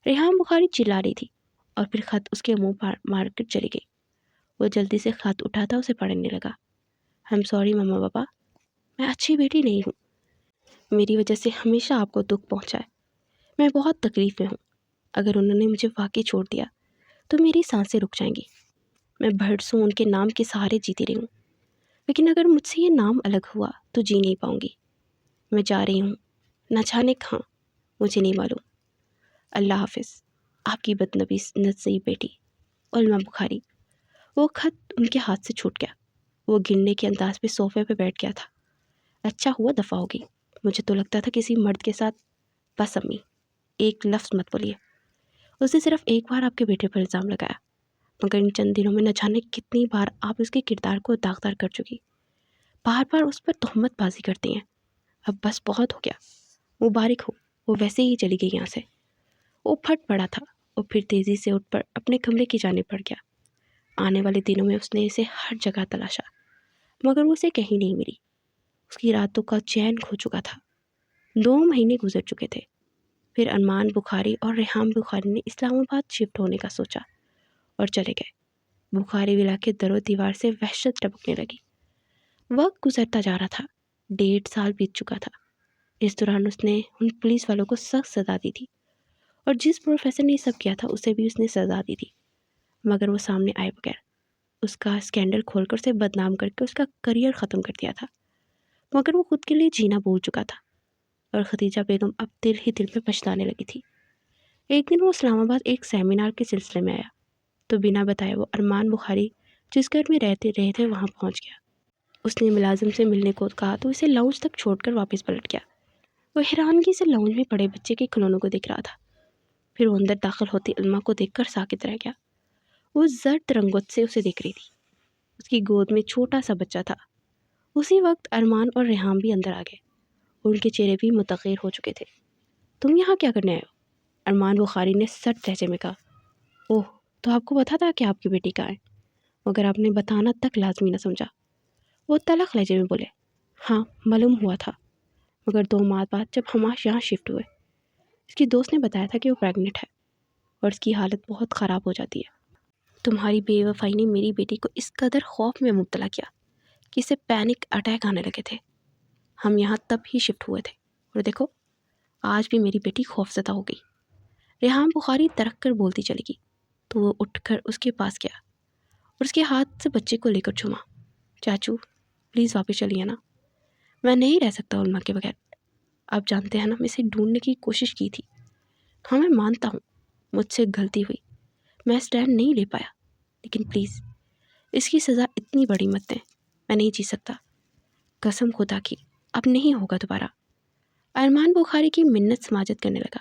[SPEAKER 1] ریحام بخاری چلا رہی تھی اور پھر خط اس کے منہ پر مار کر چلی گئی۔ وہ جلدی سے خط اٹھاتا اسے پڑھنے لگا۔ I'm sorry مما پاپا، میں اچھی بیٹی نہیں ہوں، میری وجہ سے ہمیشہ آپ کو دکھ پہنچا ہے، میں بہت تکلیف میں ہوں، اگر انہوں نے مجھے واقعی چھوڑ دیا تو میری سانسیں رک جائیں گی، میں برسوں ان کے نام کے سہارے جیتی رہی ہوں، لیکن اگر مجھ سے یہ نام الگ ہوا تو جی نہیں پاؤں گی، میں جا رہی ہوں، نہ جانے کہاں، مجھے نہیں معلوم، اللہ حافظ، آپ کی نصیب بیٹی علمہ بخاری۔ وہ خط ان کے ہاتھ سے چھوٹ گیا۔ وہ گرنے کے انداز پہ صوفے پہ بیٹھ گیا تھا۔ اچھا ہوا دفع ہو گئی، مجھے تو لگتا تھا کسی مرد کے ساتھ۔ بس امی، ایک لفظ مت بولیے۔ اس نے صرف ایک بار آپ کے بیٹے پر الزام لگایا، مگر ان چند دنوں میں نہ جانے کتنی بار آپ اس کے کردار کو داغدار کر چکی، بار بار اس پر تہمت بازی کرتی ہیں۔ اب بس بہت ہو گیا، مبارک ہو۔ وہ ویسے ہی چلی گئی یہاں سے۔ وہ پھٹ پڑا تھا اور پھر تیزی سے اٹھ پر اپنے کمرے کی جانب بڑھ گیا۔ آنے والے دنوں میں اس نے اسے ہر جگہ تلاشا، مگر وہ اسے کہیں نہیں ملی۔ اس کی راتوں کا چین کھو چکا تھا۔ 2 مہینے گزر چکے تھے۔ پھر ارمان بخاری اور ریحام بخاری نے اسلام آباد شفٹ ہونے کا سوچا اور چلے گئے۔ بخاری ولا کے در و دیوار سے وحشت ٹپکنے لگی۔ وقت گزرتا جا رہا تھا، 1.5 سال بیت چکا تھا۔ اس دوران اس نے ان پولیس والوں کو سخت سزا دی تھی، اور جس پروفیسر نے یہ سب کیا تھا اسے بھی اس نے سزا دی تھی، مگر وہ سامنے آئے بغیر۔ اس کا اسکینڈل کھول کر اسے بدنام کر کے اس کا کریئر ختم کر دیا تھا، مگر وہ خود کے لیے جینا بھول چکا تھا، اور خدیجہ بیگم اب دل ہی دل میں پچھتانے لگی تھی۔ ایک دن وہ اسلام آباد ایک سیمینار کے سلسلے میں آیا تو بنا بتائے وہ ارمان بخاری جس گھر میں رہتے تھے وہاں پہنچ گیا۔ اس نے ملازم سے ملنے کو کہا تو اسے لاؤنج تک چھوڑ کر واپس پلٹ گیا۔ وہ حیرانگی سے لاؤنج میں پڑے بچے کے کھلونوں کو دیکھ رہا تھا، پھر وہ اندر داخل ہوتی علمہ کو دیکھ کر ساکت رہ گیا۔ وہ زرد رنگت سے اسے دیکھ رہی تھی، اس کی گود میں چھوٹا سا بچہ تھا۔ اسی وقت ارمان اور ریحام بھی اندر آ گئے، ان کے چہرے بھی متغیر ہو چکے تھے۔ تم یہاں کیا کرنے آئے ہو؟ ارمان بخاری نے سخت لہجے میں کہا۔ اوہ، تو آپ کو پتا تھا کہ آپ کی بیٹی کہاں ہے، مگر آپ نے بتانا تک لازمی نہ سمجھا۔ وہ تلخ لہجے میں بولے۔ ہاں، معلوم ہوا تھا، مگر 2 ماہ بعد جب ہم یہاں شفٹ ہوئے، اس کی دوست نے بتایا تھا کہ وہ پریگننٹ ہے اور اس کی حالت بہت خراب ہو جاتی ہے۔ تمہاری بے وفائی نے میری بیٹی کو اس قدر خوف میں مبتلا کیا کہ اسے پینک اٹیک آنے لگے تھے۔ ہم یہاں تب ہی شفٹ ہوئے تھے، اور دیکھو آج بھی میری بیٹی خوف زدہ ہو گئی۔ ریحام بخاری ترک کر بولتی چلی گئی تو وہ اٹھ کر اس کے پاس گیا اور اس کے ہاتھ سے بچے کو لے کر چوما۔ چاچو پلیز واپس چلیے نا، میں نہیں رہ سکتا علمہ کے بغیر۔ آپ جانتے ہیں نا میں اسے ڈھونڈنے کی کوشش کی تھی۔ ہاں میں مانتا ہوں مجھ سے غلطی ہوئی، میں اسٹینڈ نہیں لے پایا، لیکن پلیز اس کی سزا اتنی بڑی مت دیں، میں نہیں جی سکتا، قسم خدا کی اب نہیں ہوگا دوبارہ۔ ارمان بخاری کی منت سماجت کرنے لگا،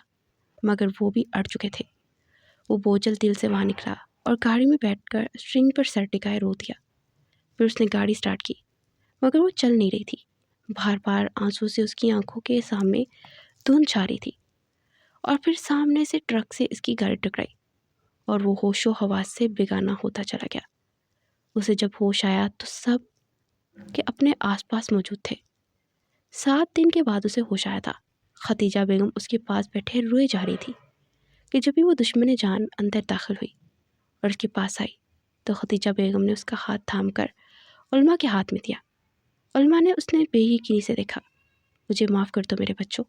[SPEAKER 1] مگر وہ بھی اڑ چکے تھے۔ وہ بوجھل دل سے وہاں نکلا اور گاڑی میں بیٹھ کر اسٹرنگ پر سر ٹکائے رو دیا۔ پھر اس نے گاڑی سٹارٹ کی، مگر وہ چل نہیں رہی تھی۔ بار بار آنسو سے اس کی آنکھوں کے سامنے دھند چھا رہی تھی، اور پھر سامنے سے ٹرک سے اس کی گاڑی ٹکرائی اور وہ ہوش و حواس سے بیگانہ ہوتا چلا گیا۔ اسے جب ہوش آیا تو سب کے اپنے آس پاس موجود تھے۔ 7 دن کے بعد اسے ہوش آیا تھا۔ خدیجہ بیگم اس کے پاس بیٹھے روئے جا رہی تھی کہ جب بھی وہ دشمن جان اندر داخل ہوئی اور اس کے پاس آئی تو خدیجہ بیگم نے اس کا ہاتھ تھام کر علمہ کے ہاتھ میں دیا۔ علمہ نے اس نے بے یقینی سے دیکھا۔ مجھے معاف کر دو میرے بچوں،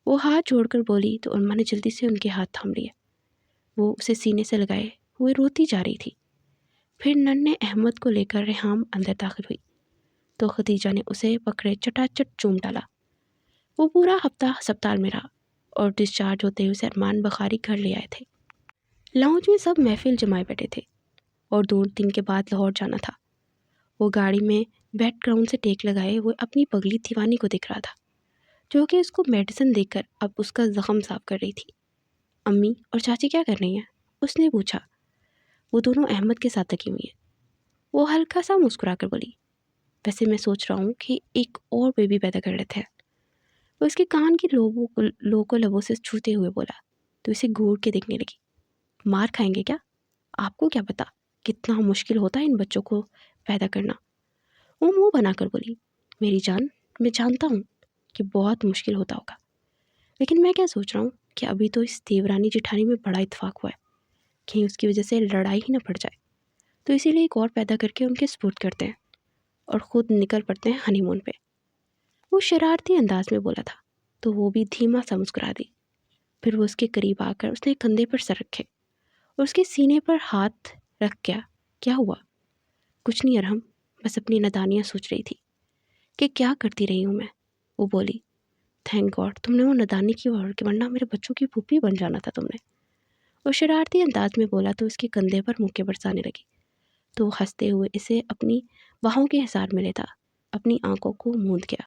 [SPEAKER 1] وہ ہاتھ جوڑ کر بولی تو علمہ نے جلدی سے ان کے ہاتھ تھام لیے۔ وہ اسے سینے سے لگائے ہوئے روتی جا رہی تھی۔ پھر ننھے احمد کو لے کر ریحام اندر داخل ہوئی تو خدیجہ نے اسے پکڑے چٹا چٹ چوم ڈالا۔ وہ پورا ہفتہ ہسپتال میں رہا اور ڈسچارج ہوتے ہوئے اسے ارمان بخاری گھر لے آئے تھے۔ لاؤنج میں سب محفل جمائے بیٹھے تھے اور 2 دن کے بعد لاہور جانا تھا۔ وہ گاڑی میں بیک گراؤنڈ سے ٹیک لگائے وہ اپنی پگلی دیوانی کو دیکھ رہا تھا، جو کہ اس کو میڈیسن دے کر اب اس کا زخم صاف کر رہی تھی۔ امی اور چاچی کیا کر رہی ہیں؟ اس نے پوچھا۔ وہ دونوں احمد کے ساتھ لگی ہوئی ہیں، وہ ہلکا سا مسکرا کر بولی۔ ویسے میں سوچ رہا ہوں کہ ایک اور بیبی پیدا کر لیتے ہیں۔ وہ اس کے کان کی لو کو لبوں سے چھوتے ہوئے بولا تو اسے گھور کے دیکھنے لگی۔ مار کھائیں گے کیا؟ آپ کو کیا پتا کتنا مشکل ہوتا ہے ان بچوں کو پیدا کرنا۔ وہ منہ بنا کر بولی، میری جان میں جانتا ہوں کہ بہت مشکل ہوتا ہوگا، لیکن میں کیا سوچ رہا ہوں کہ ابھی تو اس دیورانی جٹھانی میں بڑا اتفاق ہوا ہے، کہیں اس کی وجہ سے لڑائی ہی نہ پڑ جائے، تو اسی لیے ایک اور پیدا کر کے ان کے سپرد کرتے ہیں اور خود نکل پڑتے ہیں ہنی مون پہ۔ وہ شرارتی انداز میں بولا تھا تو وہ بھی دھیما سا مسکرا دی۔ پھر وہ اس کے قریب آ کر اس نے کندھے پر سر رکھے اور اس کے سینے پر ہاتھ رکھ گیا۔ کیا ہوا؟ کچھ نہیں ارحم، بس اپنی نادانیاں سوچ رہی تھی کہ کیا کرتی رہی ہوں میں، وہ بولی۔ تھینک گاڈ تم نے وہ نادانی کی، ورنہ میرے بچوں کی پھوپھی بن جانا تھا تم نے، اور شرارتی انداز میں بولا تو اس کے کندھے پر منہ کے برسانے لگی۔ تو وہ ہنستے ہوئے اسے اپنی باہوں کے حصار میں لیتا اپنی آنکھوں کو موند گیا